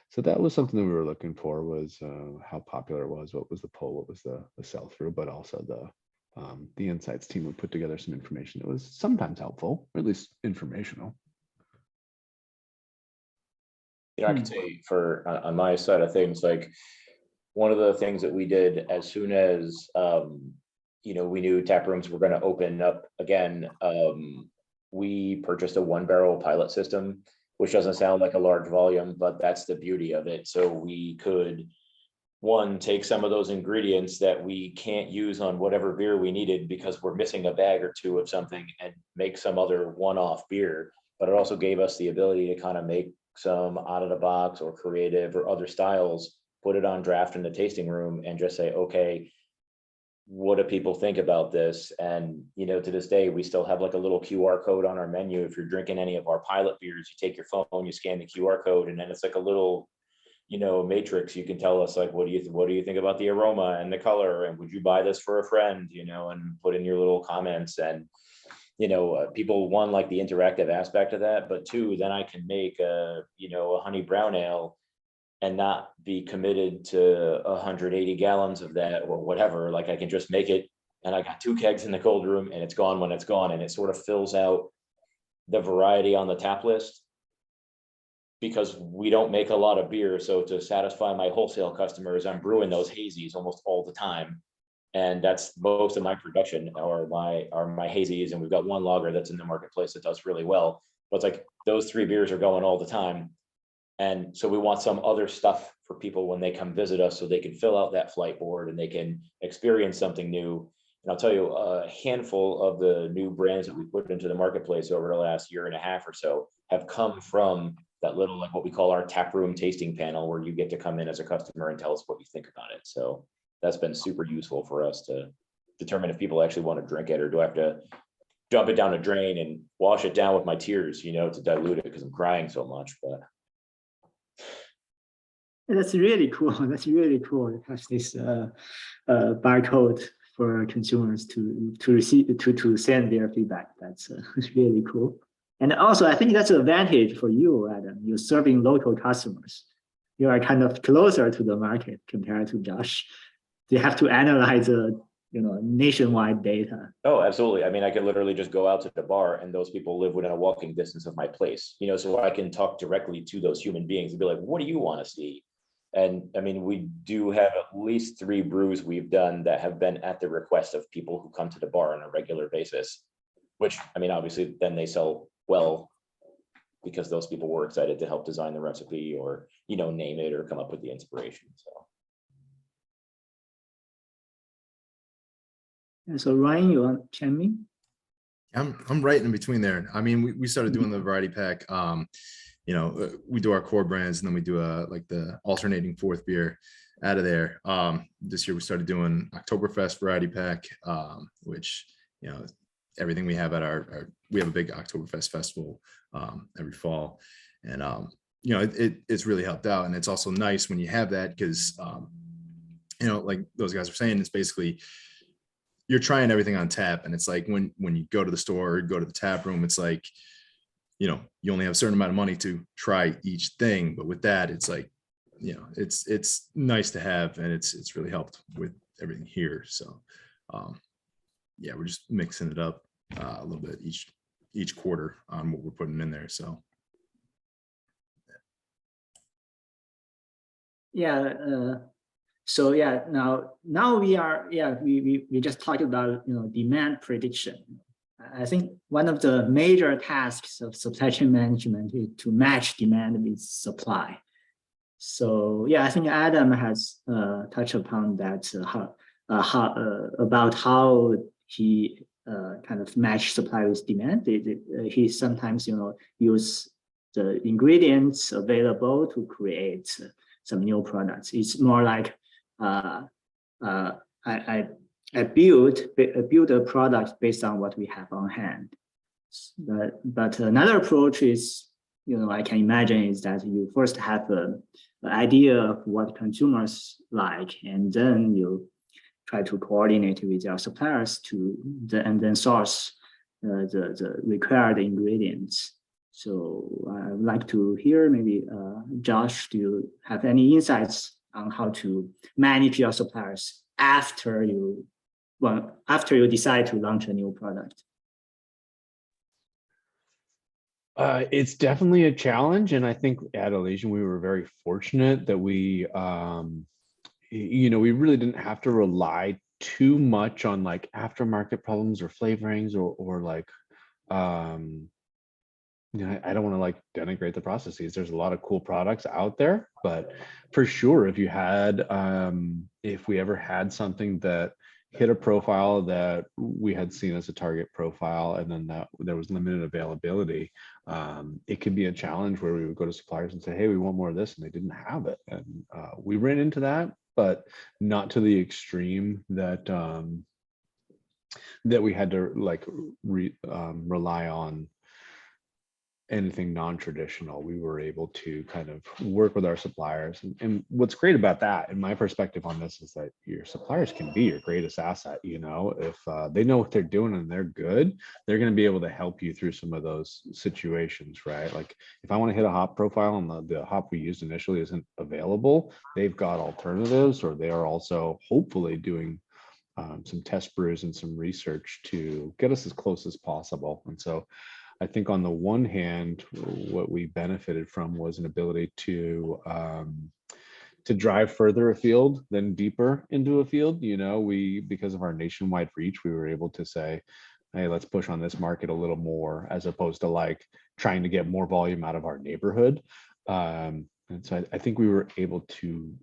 So that was something that we were looking for, was how popular it was, what was the pull, what was the sell through, but also the insights team would put together some information that was sometimes helpful, or at least informational. I can say on my side of things, like, one of the things that we did as soon as we knew tap rooms were going to open up again, we purchased a 1-barrel pilot system, which doesn't sound like a large volume, but that's the beauty of it. So we could one, take some of those ingredients that we can't use on whatever beer we needed because we're missing a bag or two of something and make some other one-off beer. But it also gave us the ability to kind of make some out of the box or creative or other styles, put it on draft in the tasting room and just say, okay, what do people think about this? And, you know, to this day, we still have like a little QR code on our menu. If you're drinking any of our pilot beers, you take your phone, you scan the QR code, and then it's like a little, you know, matrix. You can tell us like, what do you think about the aroma and the color? And would you buy this for a friend, you know, and put in your little comments. And, you know, people, one, like the interactive aspect of that, but two, then I can make a, you know, a honey brown ale and not be committed to 180 gallons of that or whatever. Like I can just make it, and I got 2 kegs in the cold room and it's gone when it's gone. And it sort of fills out the variety on the tap list because we don't make a lot of beer. So to satisfy my wholesale customers, I'm brewing those hazies almost all the time. And that's most of my production are my hazies. And we've got one lager that's in the marketplace that does really well. But it's like those 3 beers are going all the time. And so we want some other stuff for people when they come visit us so they can fill out that flight board and they can experience something new. And I'll tell you, a handful of the new brands that we put into the marketplace over the last year and a half or so have come from that little, like what we call our tap room tasting panel, where you get to come in as a customer and tell us what you think about it. So that's been super useful for us to determine if people actually want to drink it, or do I have to dump it down a drain and wash it down with my tears, you know, to dilute it because I'm crying so much. But That's really cool. That's really cool. It has this barcode for consumers to receive to send their feedback. That's really cool. And also, I think that's an advantage for you, Adam. You're serving local customers. You are kind of closer to the market compared to Josh. They have to analyze nationwide data. oh, absolutely. I mean, I could literally just go out to the bar and those people live within a walking distance of my place, you know, so I can talk directly to those human beings and be like, what do you want to see? And I mean, we do have at least 3 brews we've done that have been at the request of people who come to the bar on a regular basis, which, I mean, obviously then they sell well because those people were excited to help design the recipe or, you know, name it or come up with the inspiration. So. And so Ryan, you want to chime in? I'm right in between there. I mean, we started doing the variety pack. You know, we do our core brands and then we do like the alternating 4th beer out of there. This year we started doing Oktoberfest variety pack, which, you know, everything we have at we have a big Oktoberfest festival every fall. And, you know, it's really helped out. And it's also nice when you have that because, you know, like those guys are saying, it's basically, you're trying everything on tap. And it's like when you go to the store or go to the tap room, it's like, you know, you only have a certain amount of money to try each thing. But with that, it's like, you know, it's nice to have, and it's really helped with everything here. So yeah, we're just mixing it up a little bit each quarter on what we're putting in there. So Yeah. So yeah, now we just talked about, you know, demand prediction. I think one of the major tasks of supply chain management is to match demand with supply. So yeah, I think Adam has touched upon that, about how he kind of match supply with demand. He sometimes, you know, use the ingredients available to create some new products. It's more like I build a product based on what we have on hand. But another approach is, you know, I can imagine is that you first have an idea of what consumers like, and then you try to coordinate with your suppliers and then source the required ingredients. So I would like to hear maybe Josh, do you have any insights on how to manage your suppliers after you decide to launch a new product? It's definitely a challenge, and I think at Elysian we were very fortunate that we, you know, we really didn't have to rely too much on like aftermarket problems or flavorings or like I don't want to like denigrate the processes. There's a lot of cool products out there, but for sure, if we ever had something that hit a profile that we had seen as a target profile, and then that there was limited availability, it could be a challenge where we would go to suppliers and say, hey, we want more of this, and they didn't have it. And we ran into that, but not to the extreme that that we had to like rely on anything non-traditional. We were able to kind of work with our suppliers. And what's great about that, in my perspective on this, is that your suppliers can be your greatest asset. If they know what they're doing and they're good, they're going to be able to help you through some of those situations, right? Like if I want to hit a hop profile and the hop we used initially isn't available, they've got alternatives, or they are also hopefully doing some test brews and some research to get us as close as possible. And so I think on the one hand, what we benefited from was an ability to drive further afield than deeper into a field. Because of our nationwide reach, we were able to say, hey, let's push on this market a little more, as opposed to like trying to get more volume out of our neighborhood. And so I think we were able to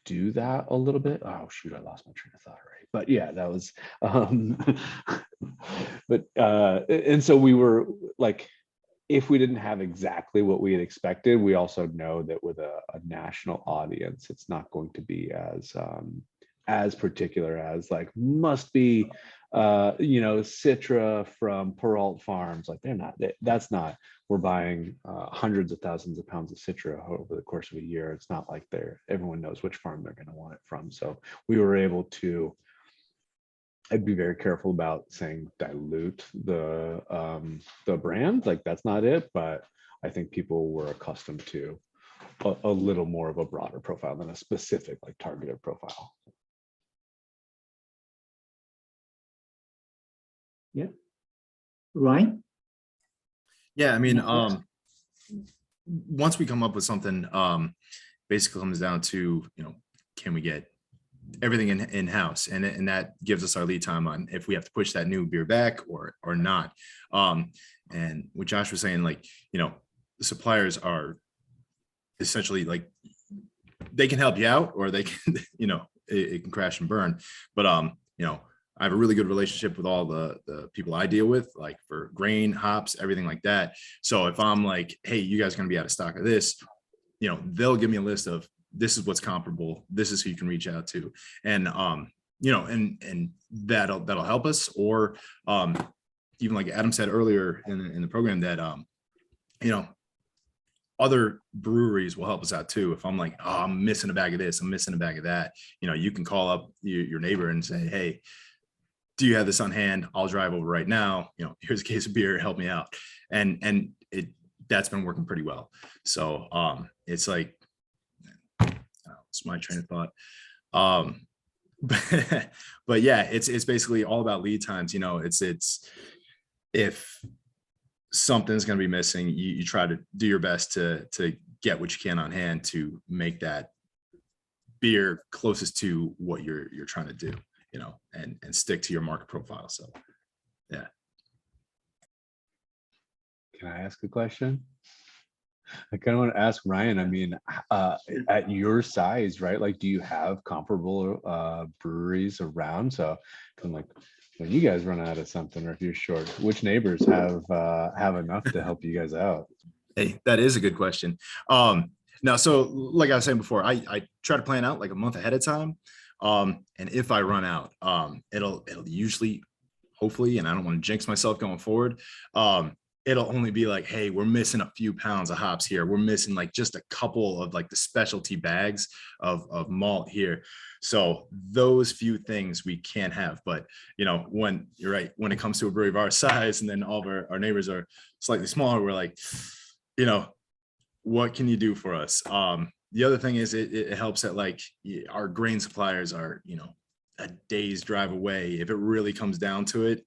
do that a little bit. Oh shoot, I lost my train of thought already. But yeah, that was and so we were like, if we didn't have exactly what we had expected, we also know that with a national audience, it's not going to be as particular as like must be Citra from Peralt Farms. Like that's not, we're buying hundreds of thousands of pounds of Citra over the course of a year. It's not like everyone knows which farm they're going to want it from. So we were able to, I'd be very careful about saying dilute the brand. Like that's not it, but I think people were accustomed to a little more of a broader profile than a specific like targeted profile. Yeah. Ryan? Yeah, I mean, once we come up with something, basically comes down to, can we get everything in-house, and that gives us our lead time on if we have to push that new beer back or not. And what Josh was saying, like, the suppliers are essentially like, they can help you out, or they can, it can crash and burn. But I have a really good relationship with all the people I deal with, like for grain, hops, everything like that. So if I'm like, hey, you guys are going to be out of stock of this, they'll give me a list of, this is what's comparable, this is who you can reach out to. And and that'll help us. Or even like Adam said earlier in the program, that other breweries will help us out too. If I'm like, oh, I'm missing a bag of this, I'm missing a bag of that, you can call up your neighbor and say, hey, do you have this on hand? I'll drive over right now. Here's a case of beer, help me out. And that's been working pretty well. So it's like, it's my train of thought. But yeah, it's basically all about lead times. It's if something's going to be missing, you try to do your best to get what you can on hand to make that beer closest to what you're trying to do, and stick to your market profile. So yeah. Can I ask a question? I kind of want to ask Ryan, I mean, at your size, right? Like, do you have comparable breweries around? So I'm like, when you guys run out of something, or if you're short, which neighbors have enough to help you guys out? Hey, that is a good question. Now, so like I was saying before, I try to plan out like a month ahead of time. And if I run out, it'll usually, hopefully, and I don't want to jinx myself going forward, it'll only be like, hey, we're missing a few pounds of hops here. We're missing like just a couple of like the specialty bags of malt here. So those few things we can't have. But, when you're right, when it comes to a brewery of our size, and then all of our neighbors are slightly smaller, we're like, what can you do for us? The other thing is it helps that like our grain suppliers are, a day's drive away. If it really comes down to it,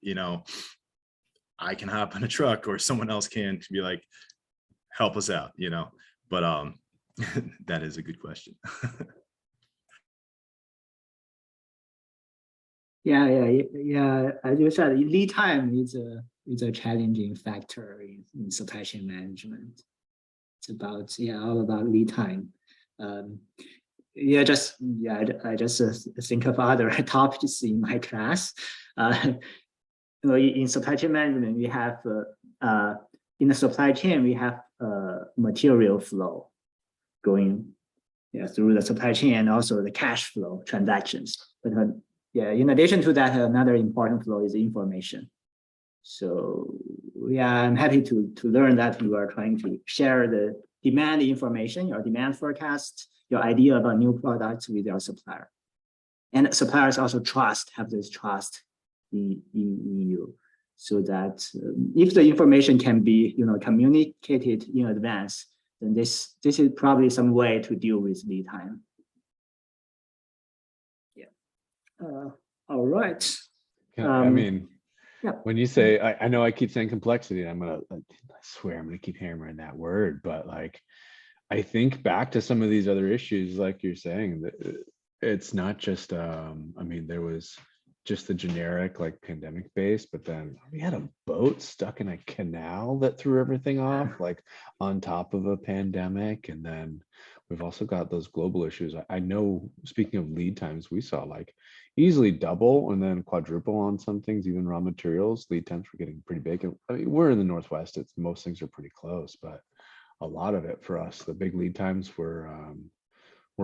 I can hop on a truck, or someone else can, to be like, help us out, but that is a good question. Yeah. As you said, lead time is is a challenging factor in supply chain management. It's about, all about lead time. I just think of other topics in my class. In supply chain management, we have in the supply chain we have material flow going through the supply chain, and also the cash flow transactions. But in addition to that, another important flow is information. So I'm happy to learn that you are trying to share the demand information, your demand forecast, your idea about new products with your supplier. And suppliers also have this trust in you, so that if the information can be communicated in advance, then this is probably some way to deal with lead time. All right. I mean, yeah. When you say, I know I keep saying complexity, I swear I'm gonna keep hammering that word, but like, I think back to some of these other issues, like you're saying, that it's not just, I mean, there was just the generic like pandemic base, but then we had a boat stuck in a canal that threw everything off, like on top of a pandemic. And then we've also got those global issues. I know, speaking of lead times, we saw like easily double and then quadruple on some things, even raw materials. Lead times were getting pretty big. And I mean, we're in the Northwest, most things are pretty close, but a lot of it for us, the big lead times were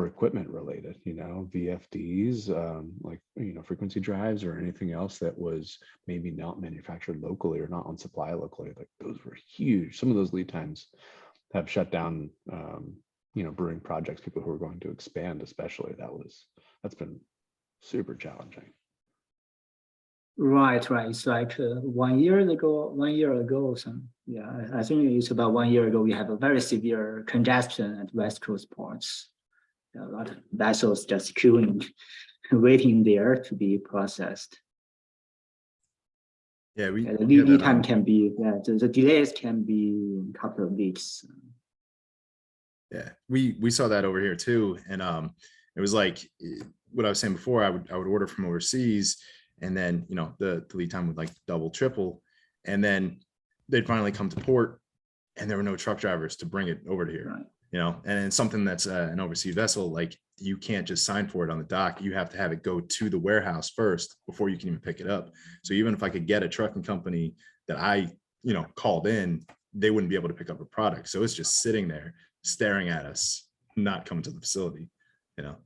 equipment related, VFDs, like, frequency drives or anything else that was maybe not manufactured locally or not on supply locally. Like those were huge. Some of those lead times have shut down, brewing projects, people who are going to expand, especially. That's been super challenging. Right. It's like 1 year ago. I think it's about 1 year ago. We have a very severe congestion at West Coast ports. A lot of vessels just queuing, waiting there to be processed. Yeah, the lead time can be, the delays can be a couple of weeks. Yeah, we saw that over here too, and it was like what I was saying before. I would order from overseas, and then the lead time would like double, triple, and then they'd finally come to port, and there were no truck drivers to bring it over to here. Right. And it's something that's an overseas vessel, like you can't just sign for it on the dock. You have to have it go to the warehouse first before you can even pick it up. So even if I could get a trucking company that I, called in, they wouldn't be able to pick up a product. So it's just sitting there staring at us, not coming to the facility, Yeah,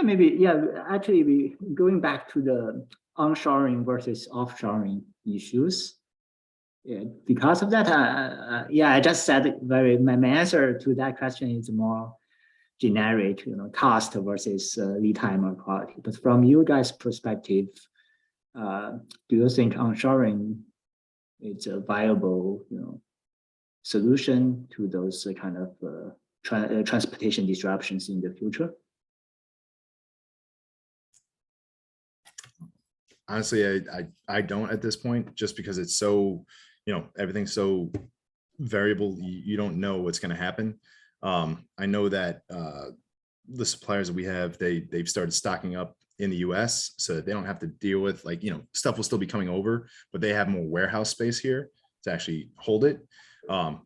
maybe. Actually, going back to the onshoring versus offshoring issues. Yeah, because of that, I just said my answer to that question is more generic, cost versus lead time or quality. But from you guys' perspective, do you think onshoring is a viable, solution to those kind of transportation disruptions in the future? Honestly, I don't at this point, just because it's so, everything's so variable. You don't know what's going to happen. I know that the suppliers that we have, they've started stocking up in the US so that they don't have to deal with stuff will still be coming over, but they have more warehouse space here to actually hold it,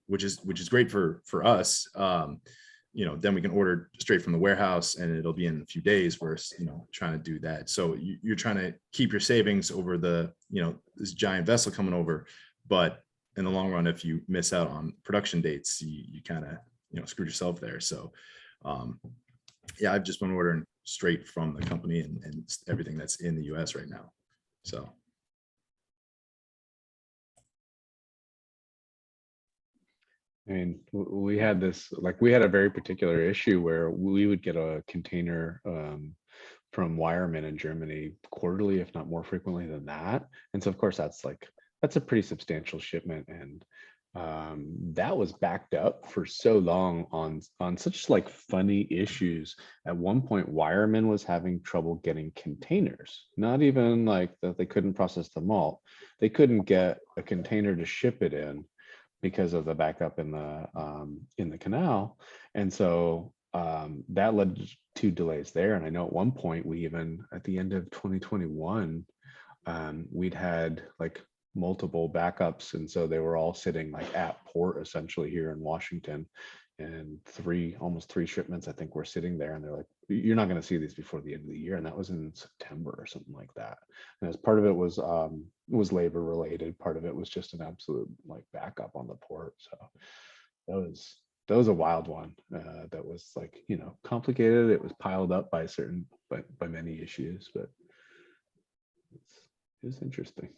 which is great for us. Then we can order straight from the warehouse and it'll be in a few days versus, trying to do that. So you're trying to keep your savings over the, this giant vessel coming over. But in the long run, if you miss out on production dates, you kind of, screwed yourself there. So, I've just been ordering straight from the company and everything that's in the US right now. So. I mean, we had a very particular issue where we would get a container from Wireman in Germany quarterly, if not more frequently than that. And so of course that's a pretty substantial shipment. And that was backed up for so long on such funny issues. At one point, Wireman was having trouble getting containers, not even that they couldn't process the malt. They couldn't get a container to ship it in because of the backup in the canal. And so that led to delays there. And I know at one point we even, at the end of 2021, we'd had like multiple backups, and so they were all sitting like at port essentially here in Washington, and almost three shipments I think were sitting there, and they're like, you're not going to see these before the end of the year, and that was in September or something like that. And as part of it was labor related, part of it was just an absolute like backup on the port. So that was a wild one. That was like, complicated. It was piled up by many issues, but it was interesting.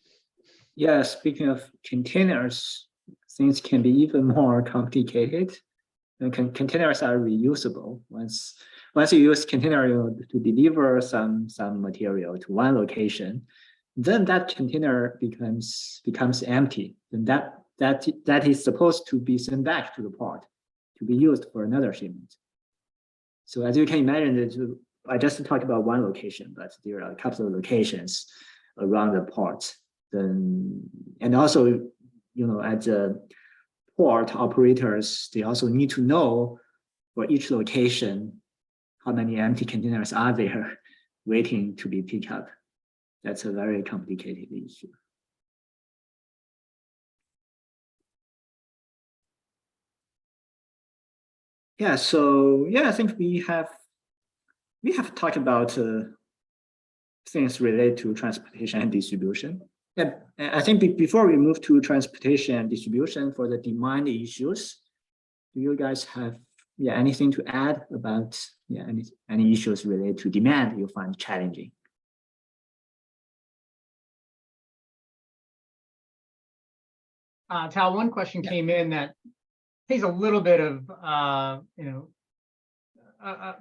Yeah, speaking of containers, things can be even more complicated. And containers are reusable. Once you use container to deliver some material to one location, then that container becomes empty. And that is supposed to be sent back to the port to be used for another shipment. So as you can imagine, I just talked about one location, but there are a couple of locations around the port. And also, at the port operators, they also need to know for each location how many empty containers are there waiting to be picked up. That's a very complicated issue. Yeah, so I think we have talked about things related to transportation and distribution. Yeah, I think before we move to transportation and distribution for the demand issues, do you guys have anything to add about any issues related to demand you find challenging? Tal, one question came in that takes a little bit of,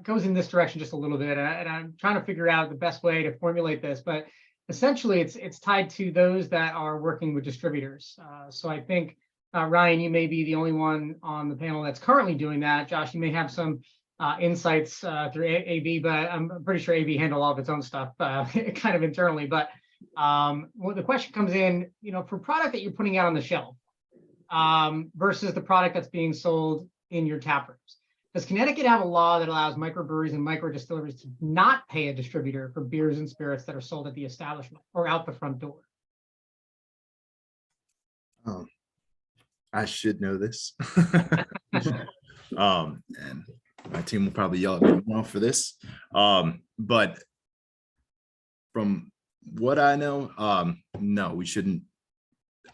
goes in this direction just a little bit, and I'm trying to figure out the best way to formulate this, but essentially it's tied to those that are working with distributors. So I think, Ryan, you may be the only one on the panel that's currently doing that. Josh, you may have some insights through AB, but I'm pretty sure AB handle all of its own stuff kind of internally. But the question comes in, for product that you're putting out on the shelf versus the product that's being sold in your tap rooms. Does Connecticut have a law that allows microbreweries and micro distilleries to not pay a distributor for beers and spirits that are sold at the establishment or out the front door? I should know this. And my team will probably yell at me more for this. But from what I know, no, we shouldn't.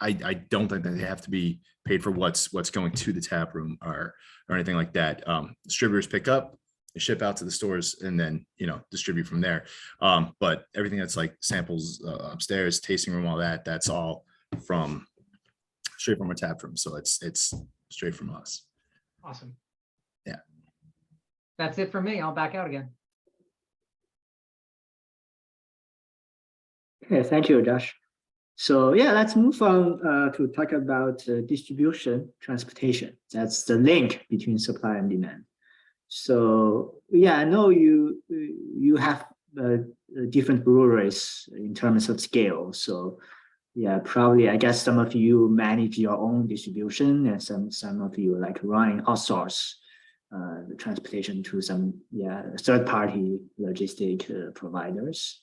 I don't think that they have to be paid for what's going to the tap room or anything like that. Distributors pick up, they ship out to the stores, and then distribute from there. But everything that's like samples upstairs, tasting room, all that, that's all straight from a tap room. So it's straight from us. Awesome. Yeah. That's it for me. I'll back out again. Okay, thank you, Josh. So let's move on to talk about distribution, transportation. That's the link between supply and demand. So I know you have different breweries in terms of scale. So probably I guess some of you manage your own distribution, and some of you like running outsource the transportation to some third-party logistic providers.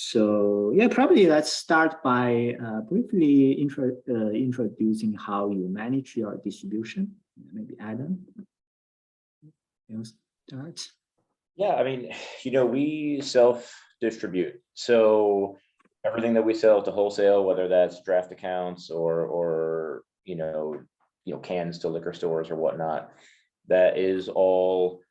So probably let's start by briefly introducing how you manage your distribution. Maybe Adam, you'll start. Yeah, I mean, we self-distribute. So everything that we sell to wholesale, whether that's draft accounts or cans to liquor stores or whatnot, that is all,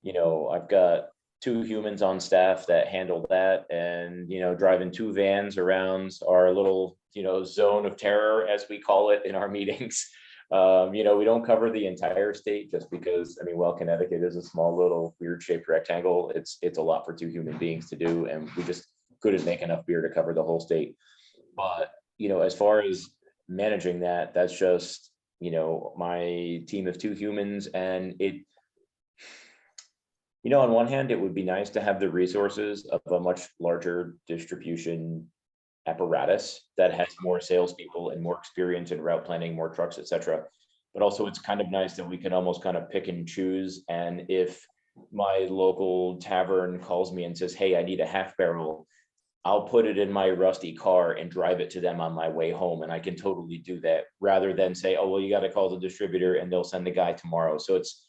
I've got 2 humans on staff that handle that, and driving 2 vans around our little zone of terror, as we call it in our meetings. We don't cover the entire state just because Connecticut is a small little weird shaped rectangle. It's a lot for 2 human beings to do, and we just couldn't make enough beer to cover the whole state. But as far as managing that, that's just my team of 2 humans, and it. On one hand, it would be nice to have the resources of a much larger distribution apparatus that has more salespeople and more experience in route planning, more trucks, etc. But also, it's kind of nice that we can almost kind of pick and choose. And if my local tavern calls me and says, "Hey, I need a half barrel," I'll put it in my rusty car and drive it to them on my way home. And I can totally do that rather than say, oh, well, you got to call the distributor and they'll send the guy tomorrow. So it's,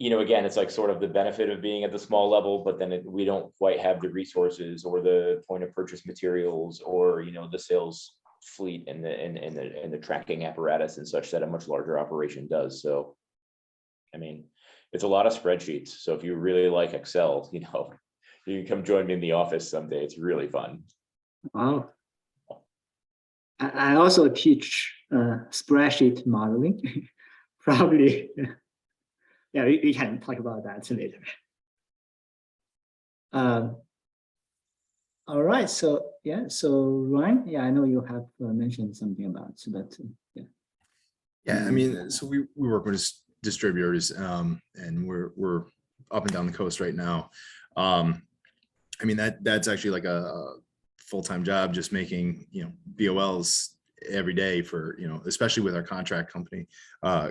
again, it's like sort of the benefit of being at the small level, but then we don't quite have the resources or the point of purchase materials or, the sales fleet and the tracking apparatus and such that a much larger operation does. So, I mean, it's a lot of spreadsheets. So if you really like Excel, you can come join me in the office someday. It's really fun. Wow. I also teach spreadsheet modeling. Probably, yeah, we can talk about that later. All right, so yeah, so Ryan, yeah, I know you have mentioned something about that, yeah. Yeah, I mean, so we work with distributors, and we're up and down the coast right now. I mean, that's actually like a full-time job, just making, BOLs every day for, especially with our contract company,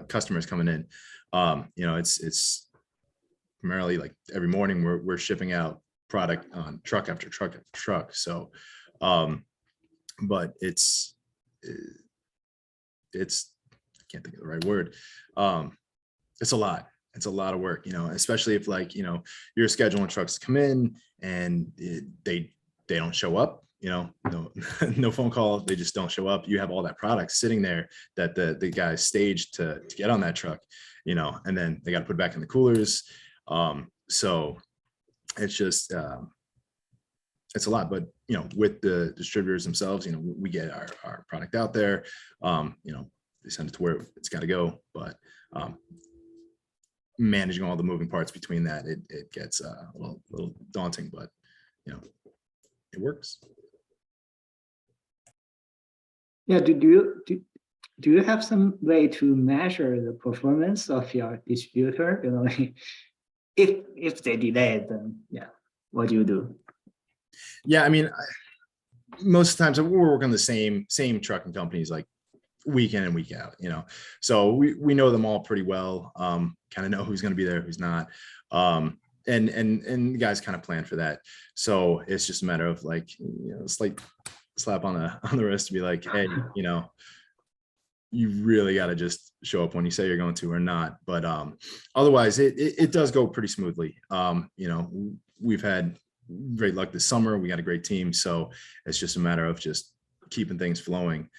customers coming in. It's primarily like every morning we're shipping out product on truck after truck after truck. So, but it's, I can't think of the right word. It's a lot. It's a lot of work, especially if you're scheduling trucks to come in and they don't show up, no phone call. They just don't show up. You have all that product sitting there that the guys staged to get on that truck, and then they got to put it back in the coolers. So it's just, it's a lot, but, with the distributors themselves, we get our product out there, they send it to where it's got to go, but, managing all the moving parts between that, it gets a little daunting, but it works. Yeah, do you have some way to measure the performance of your distributor? If they delay, then yeah, what do you do? Yeah, I mean, most of the times we're working the same trucking companies like week in and week out, so we know them all pretty well, kind of know who's going to be there, who's not, and the guys kind of plan for that. So it's just a matter of it's like slap on the wrist to be like, hey, you really got to just show up when you say you're going to or not. But otherwise it does go pretty smoothly. We've had great luck this summer. We got a great team, so it's just a matter of just keeping things flowing.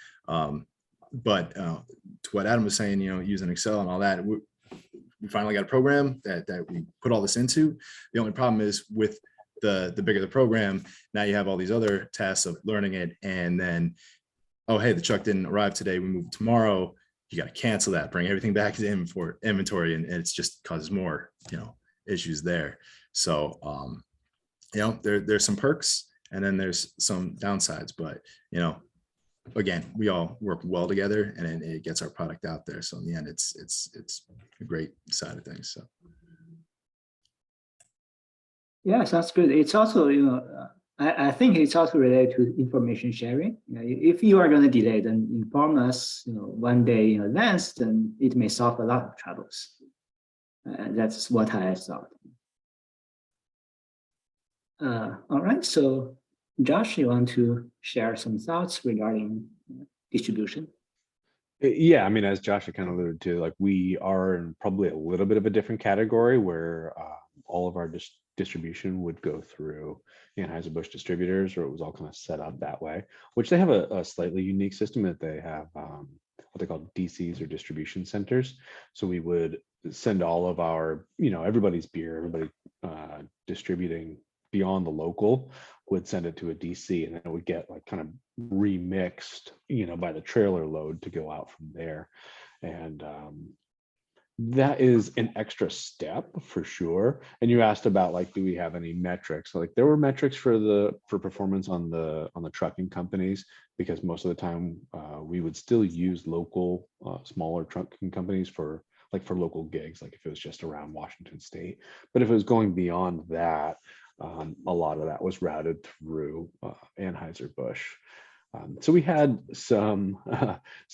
But to what Adam was saying, using Excel and all that, we finally got a program that we put all this into. The only problem is with the bigger the program, now you have all these other tasks of learning it, and then, oh, hey, the truck didn't arrive today, we move it tomorrow. You got to cancel that, bring everything back to inventory, and it's just causes more, issues there. So, there's some perks, and then there's some downsides, but, again, we all work well together, and it gets our product out there. So in the end, it's a great side of things. So. Yeah, sounds good. It's also, I think it's also related to information sharing. If you are going to delay, then inform us, one day in advance, then it may solve a lot of troubles. That's what I thought. All right, so Josh, you want to share some thoughts regarding distribution? Yeah, I mean, as Josh had kind of alluded to, we are in probably a little bit of a different category where all of our distribution would go through Anheuser-Busch distributors, or it was all kind of set up that way, which they have a slightly unique system that they have what they call DCs, or distribution centers. So we would send all of our, everybody's beer, everybody distributing beyond the local would send it to a DC, and then it would get kind of remixed, by the trailer load to go out from there. And that is an extra step for sure. And you asked about do we have any metrics? There were metrics for performance on the trucking companies, because most of the time we would still use local smaller trucking companies for local gigs, if it was just around Washington State. But if it was going beyond that, a lot of that was routed through Anheuser-Busch. So we had some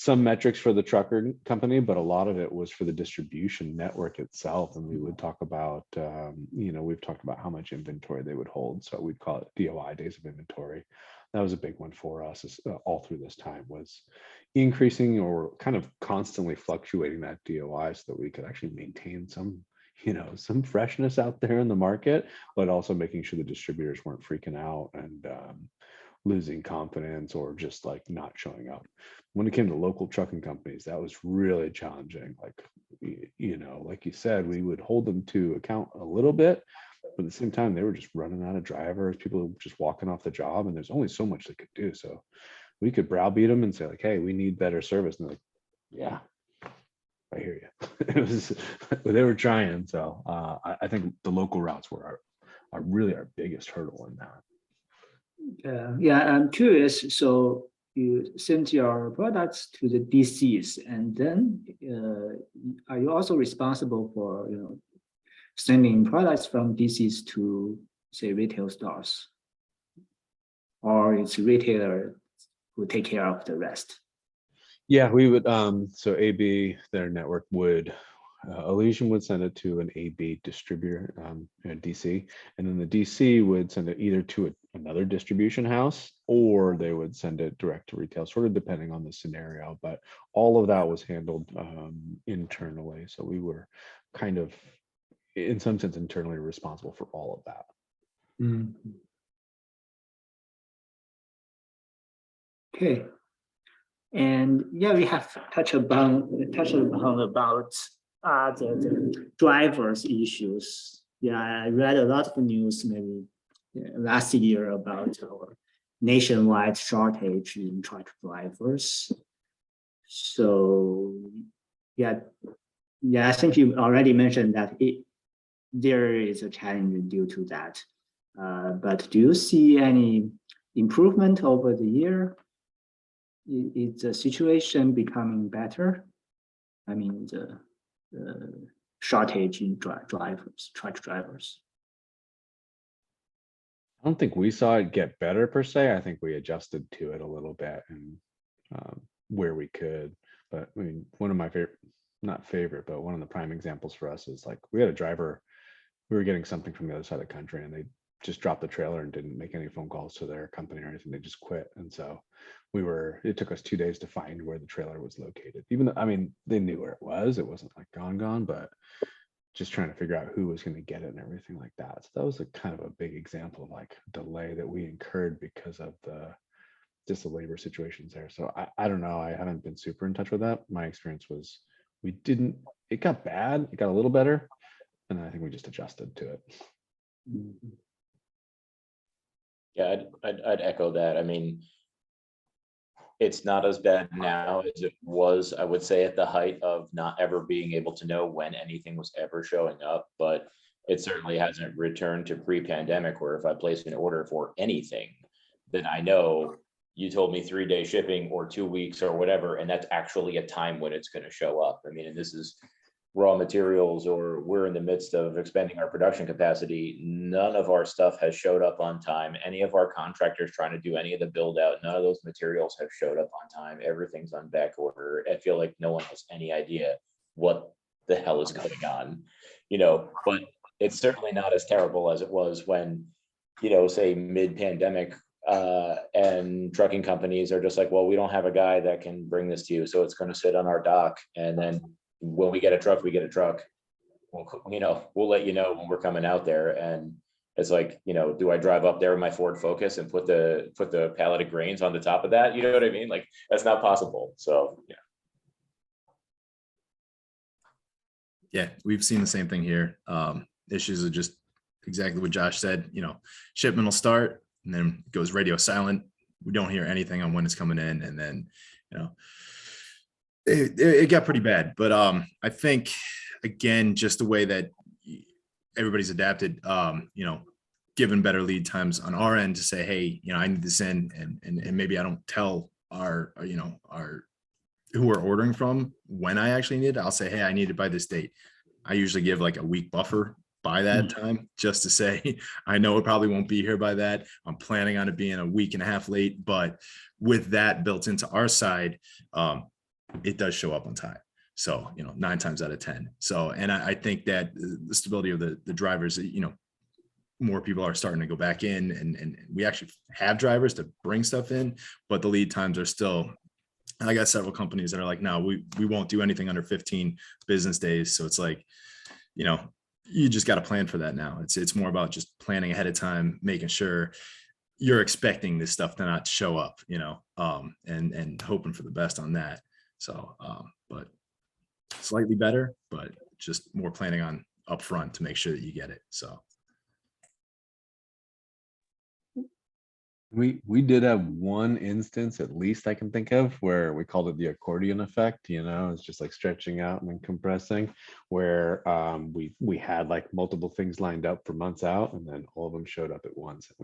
metrics for the trucker company, but a lot of it was for the distribution network itself. And we would talk about, we've talked about how much inventory they would hold. So we'd call it DOI, days of inventory. That was a big one for us all through this time, was increasing or kind of constantly fluctuating that DOI so that we could actually maintain some freshness out there in the market, but also making sure the distributors weren't freaking out and losing confidence or just like not showing up. When it came to local trucking companies, that was really challenging. Like, like you said, we would hold them to account a little bit, but at the same time, they were just running out of drivers, people just walking off the job, and there's only so much they could do. So we could browbeat them and say like, hey, we need better service. And they're like, yeah, I hear you. It was, they were trying. So I think the local routes were really our biggest hurdle in that. Yeah, I'm curious. So you send your products to the DCs, and then are you also responsible for sending products from DCs to, say, retail stores, or it's retailer who take care of the rest? Yeah, we would. So AB, their network would. Elysian would send it to an AB distributor, DC, and then the DC would send it either to another distribution house, or they would send it direct to retail, sort of depending on the scenario. But all of that was handled internally. So we were kind of, in some sense, internally responsible for all of that. Mm-hmm. Okay. And yeah, we have touched upon about the drivers issues. Yeah, I read a lot of news maybe last year about our nationwide shortage in truck drivers. So yeah, I think you already mentioned that there is a challenge due to that. But do you see any improvement over the year? Is the situation becoming better? I mean, the shortage in truck drivers. I don't think we saw it get better per se. I think we adjusted to it a little bit and where we could. But I mean, one of my not favorite, but one of the prime examples for us is like we had a driver, we were getting something from the other side of the country, and they just dropped the trailer and didn't make any phone calls to their company or anything. They just quit. And so it took us 2 days to find where the trailer was located. Even though, I mean, they knew where it wasn't like gone, but just trying to figure out who was going to get it and everything like that. So that was a kind of a big example of like delay that we incurred because of just the labor situations there. So I don't know. I haven't been super in touch with that. My experience was it got bad. It got a little better. And I think we just adjusted to it. Mm-hmm. Yeah, I'd echo that. I mean, it's not as bad now as it was, I would say, at the height of not ever being able to know when anything was ever showing up, but it certainly hasn't returned to pre-pandemic, where if I place an order for anything, then I know you told me 3-day shipping or 2 weeks or whatever, and that's actually a time when it's going to show up. I mean, and this is raw materials, or we're in the midst of expanding our production capacity. None of our stuff has showed up on time. Any of our contractors trying to do any of the build out, none of those materials have showed up on time. Everything's on back order. I feel like no one has any idea what the hell is going on, but it's certainly not as terrible as it was when, say mid-pandemic, and trucking companies are just like, well, we don't have a guy that can bring this to you, so it's going to sit on our dock, and then when we get a truck, we get a truck. We'll let you know when we're coming out there. And it's like, do I drive up there with my Ford Focus and put the pallet of grains on the top of that? You know what I mean? Like, that's not possible. So yeah. Yeah, we've seen the same thing here. Issues are just exactly what Josh said. Shipment will start and then it goes radio silent. We don't hear anything on when it's coming in, and then it got pretty bad. But I think, again, just the way that everybody's adapted, given better lead times on our end to say, hey, I need this in, and maybe I don't tell our who we're ordering from when I actually need it. I'll say, hey, I need it by this date. I usually give like a week buffer by that time, just to say, I know it probably won't be here by that. I'm planning on it being a week and a half late, but with that built into our side, it does show up on time. So, 9 times out of 10. So, and I think that the stability of the drivers, more people are starting to go back in, and we actually have drivers to bring stuff in, but the lead times are still, I got several companies that are like, no, we won't do anything under 15 business days. So it's like, you just got to plan for that now. It's more about just planning ahead of time, making sure you're expecting this stuff to not show up, and hoping for the best on that. So, but slightly better, but just more planning on upfront to make sure that you get it. So. We did have one instance, at least I can think of, where we called it the accordion effect. It's just like stretching out and then compressing, where we had like multiple things lined up for months out, and then all of them showed up at once. And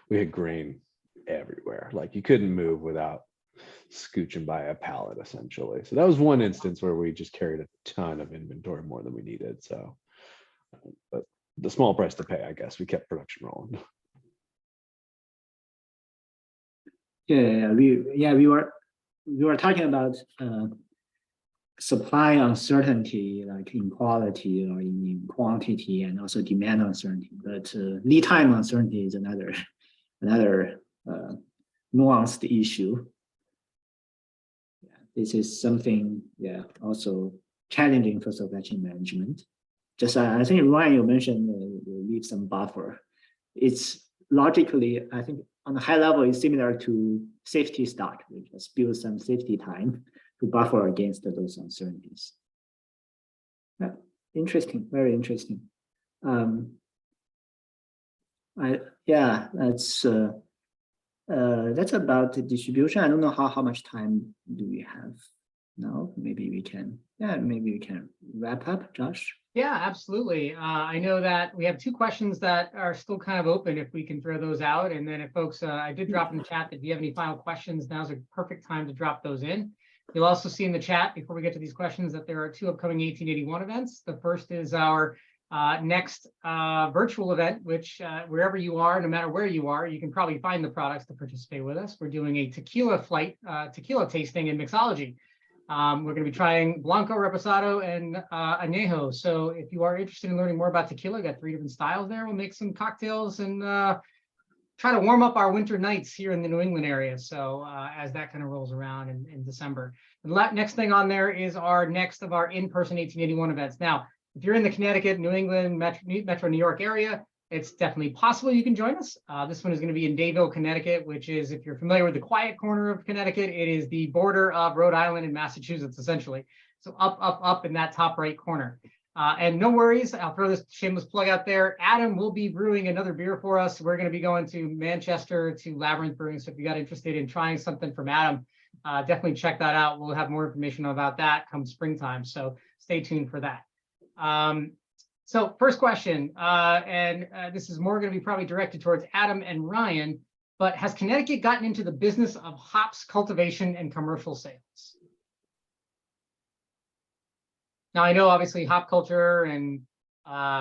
we had grain everywhere. Like you couldn't move without scooching by a pallet, essentially. So that was one instance where we just carried a ton of inventory, more than we needed. So, but the small price to pay, I guess. We kept production rolling. We were talking about supply uncertainty, like in quality or in quantity, and also demand uncertainty. But lead time uncertainty is another nuanced issue. This is something, also challenging for supply chain management. Just I think Ryan, you mentioned leave some buffer. It's logically, I think, on a high level, is similar to safety stock. We just build some safety time to buffer against those uncertainties. Interesting, very interesting. That's about the distribution. I don't know how much time do we have now. Maybe we can wrap up, Josh. Yeah, absolutely. I know that we have 2 questions that are still kind of open, if we can throw those out. And then if folks, I did drop in the chat that if you have any final questions, now's a perfect time to drop those in. You'll also see in the chat, before we get to these questions, that there are 2 upcoming 1881 events. The first is our next virtual event, which wherever you are, no matter where you are, you can probably find the products to participate with us. We're doing a tequila tasting and mixology. We're going to be trying Blanco, Reposado, and Añejo. So if you are interested in learning more about tequila, we've got 3 different styles there. We'll make some cocktails and try to warm up our winter nights here in the New England area. So as that kind of rolls around in December. The next thing on there is our next of our in-person 1881 events. Now, if you're in the Connecticut, New England, Metro New York area, it's definitely possible you can join us. This one is going to be in Dayville, Connecticut, which is, if you're familiar with the quiet corner of Connecticut, it is the border of Rhode Island and Massachusetts, essentially. So up in that top right corner. And no worries, I'll throw this shameless plug out there. Adam will be brewing another beer for us. We're going to be going to Manchester to Labyrinth Brewing. So if you got interested in trying something from Adam, definitely check that out. We'll have more information about that come springtime. So stay tuned for that. So first question, and this is more going to be probably directed towards Adam and Ryan, but has Connecticut gotten into the business of hops cultivation and commercial sales? Now, I know obviously hop culture and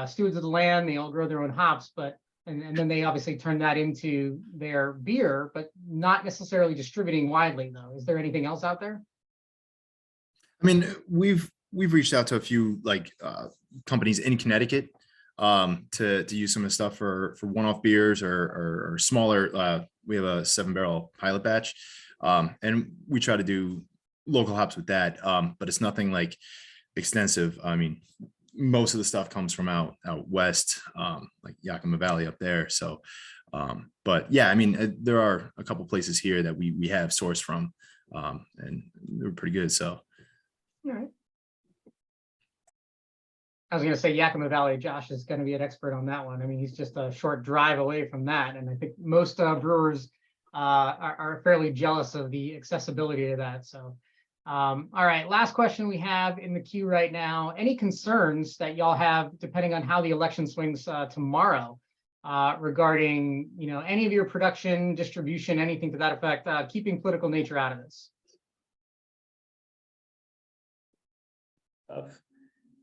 stewards of the land, they all grow their own hops, but and then they obviously turn that into their beer, but not necessarily distributing widely, though. Is there anything else out there? I mean, we've reached out to a few companies in Connecticut to use some of the stuff for one-off beers or smaller. We have a 7-barrel pilot batch, and we try to do local hops with that, but it's nothing like extensive. I mean, most of the stuff comes from out west, like Yakima Valley up there. So, but yeah, I mean, there are a couple places here that we have sourced from, and they're pretty good. So, all right. I was going to say Yakima Valley. Josh is going to be an expert on that one. I mean, he's just a short drive away from that. And I think most brewers are fairly jealous of the accessibility to that. So, all right, last question we have in the queue right now. Any concerns that y'all have, depending on how the election swings tomorrow, regarding, any of your production, distribution, anything to that effect, keeping political nature out of this?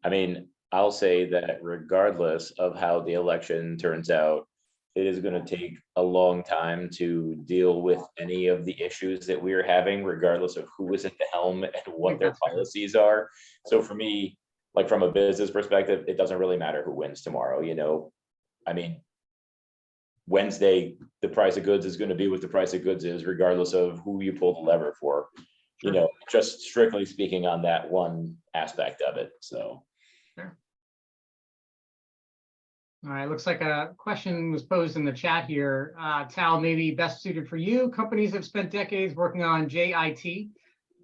I mean, I'll say that regardless of how the election turns out, it is going to take a long time to deal with any of the issues that we're having, regardless of who is at the helm and what their policies are. So for me, like from a business perspective, it doesn't really matter who wins tomorrow. I mean, Wednesday, the price of goods is going to be what the price of goods is, regardless of who you pull the lever for, just strictly speaking on that one aspect of it. So. Sure. All right, looks like a question was posed in the chat here. Tal, maybe best suited for you. Companies have spent decades working on JIT.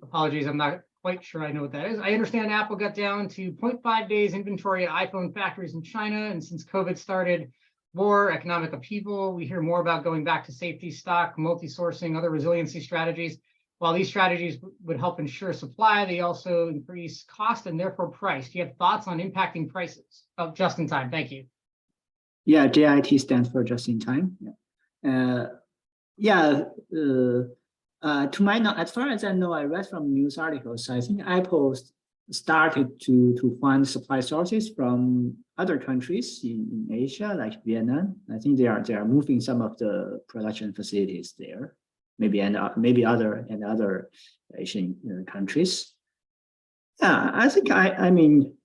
Apologies, I'm not quite sure I know what that is. I understand Apple got down to 0.5 days inventory at iPhone factories in China. And since COVID started, war, economic upheaval, we hear more about going back to safety stock, multi-sourcing, other resiliency strategies. While these strategies would help ensure supply, they also increase cost and therefore price. Do you have thoughts on impacting prices? Oh, just in time. Thank you. Yeah, JIT stands for just in time. To my knowledge, as far as I know, I read from news articles. I think Apple started to find supply sources from other countries in Asia, like Vietnam. I think they are moving some of the production facilities there, maybe other Asian countries. Yeah, I think I mean,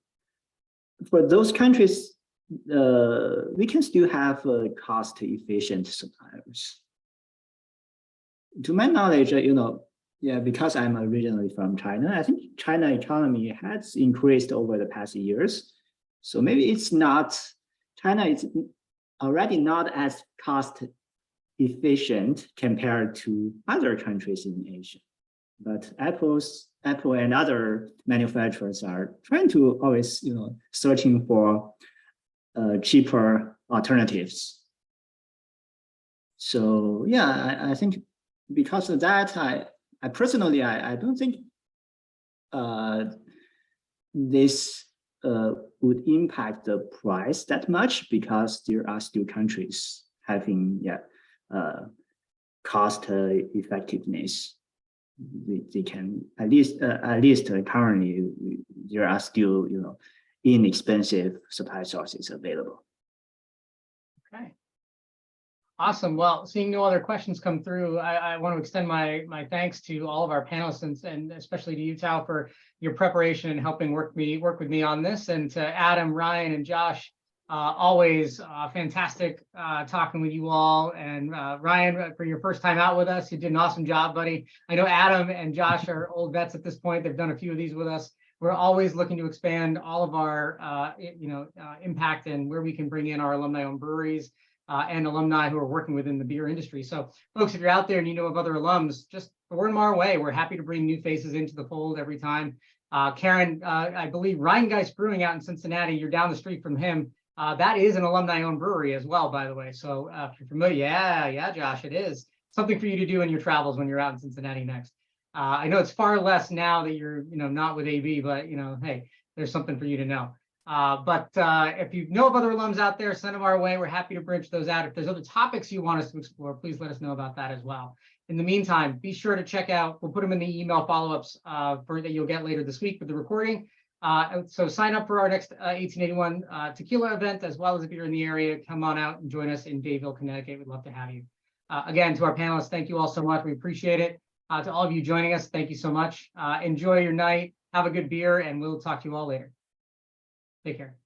for those countries, we can still have cost-efficient suppliers. To my knowledge, because I'm originally from China, I think China economy has increased over the past years. So maybe China is already not as cost efficient compared to other countries in Asia. But Apple and other manufacturers are trying to always, searching for cheaper alternatives. So yeah, I think because of that, I personally don't think this would impact the price that much, because there are still countries having cost effectiveness. They can at least currently there are still inexpensive supply sources available. Okay. Awesome. Well, seeing no other questions come through, I want to extend my thanks to all of our panelists and especially to you, Tal, for your preparation and helping work with me on this, and to Adam, Ryan, and Josh. Always fantastic talking with you all. And Ryan, for your first time out with us, you did an awesome job, buddy. I know Adam and Josh are old vets at this point. They've done a few of these with us. We're always looking to expand all of our impact and where we can bring in our alumni-owned breweries and alumni who are working within the beer industry. So folks, if you're out there and you know of other alums, just forward them our way. We're happy to bring new faces into the fold every time. Karen, I believe Rheingeist Brewing out in Cincinnati, you're down the street from him. That is an alumni-owned brewery as well, by the way. So if you're familiar, yeah, Josh, it is something for you to do in your travels when you're out in Cincinnati next. I know it's far less now that you're, not with AB, but hey, there's something for you to know. But if you know of other alums out there, send them our way. We're happy to bridge those out. If there's other topics you want us to explore, please let us know about that as well. In the meantime, be sure to check out, we'll put them in the email follow-ups that you'll get later this week with the recording. So sign up for our next 1881 tequila event, as well as if you're in the area, come on out and join us in Dayville, Connecticut. We'd love to have you. Again, to our panelists, thank you all so much. We appreciate it. To all of you joining us, thank you so much. Enjoy your night. Have a good beer, and we'll talk to you all later. Take care.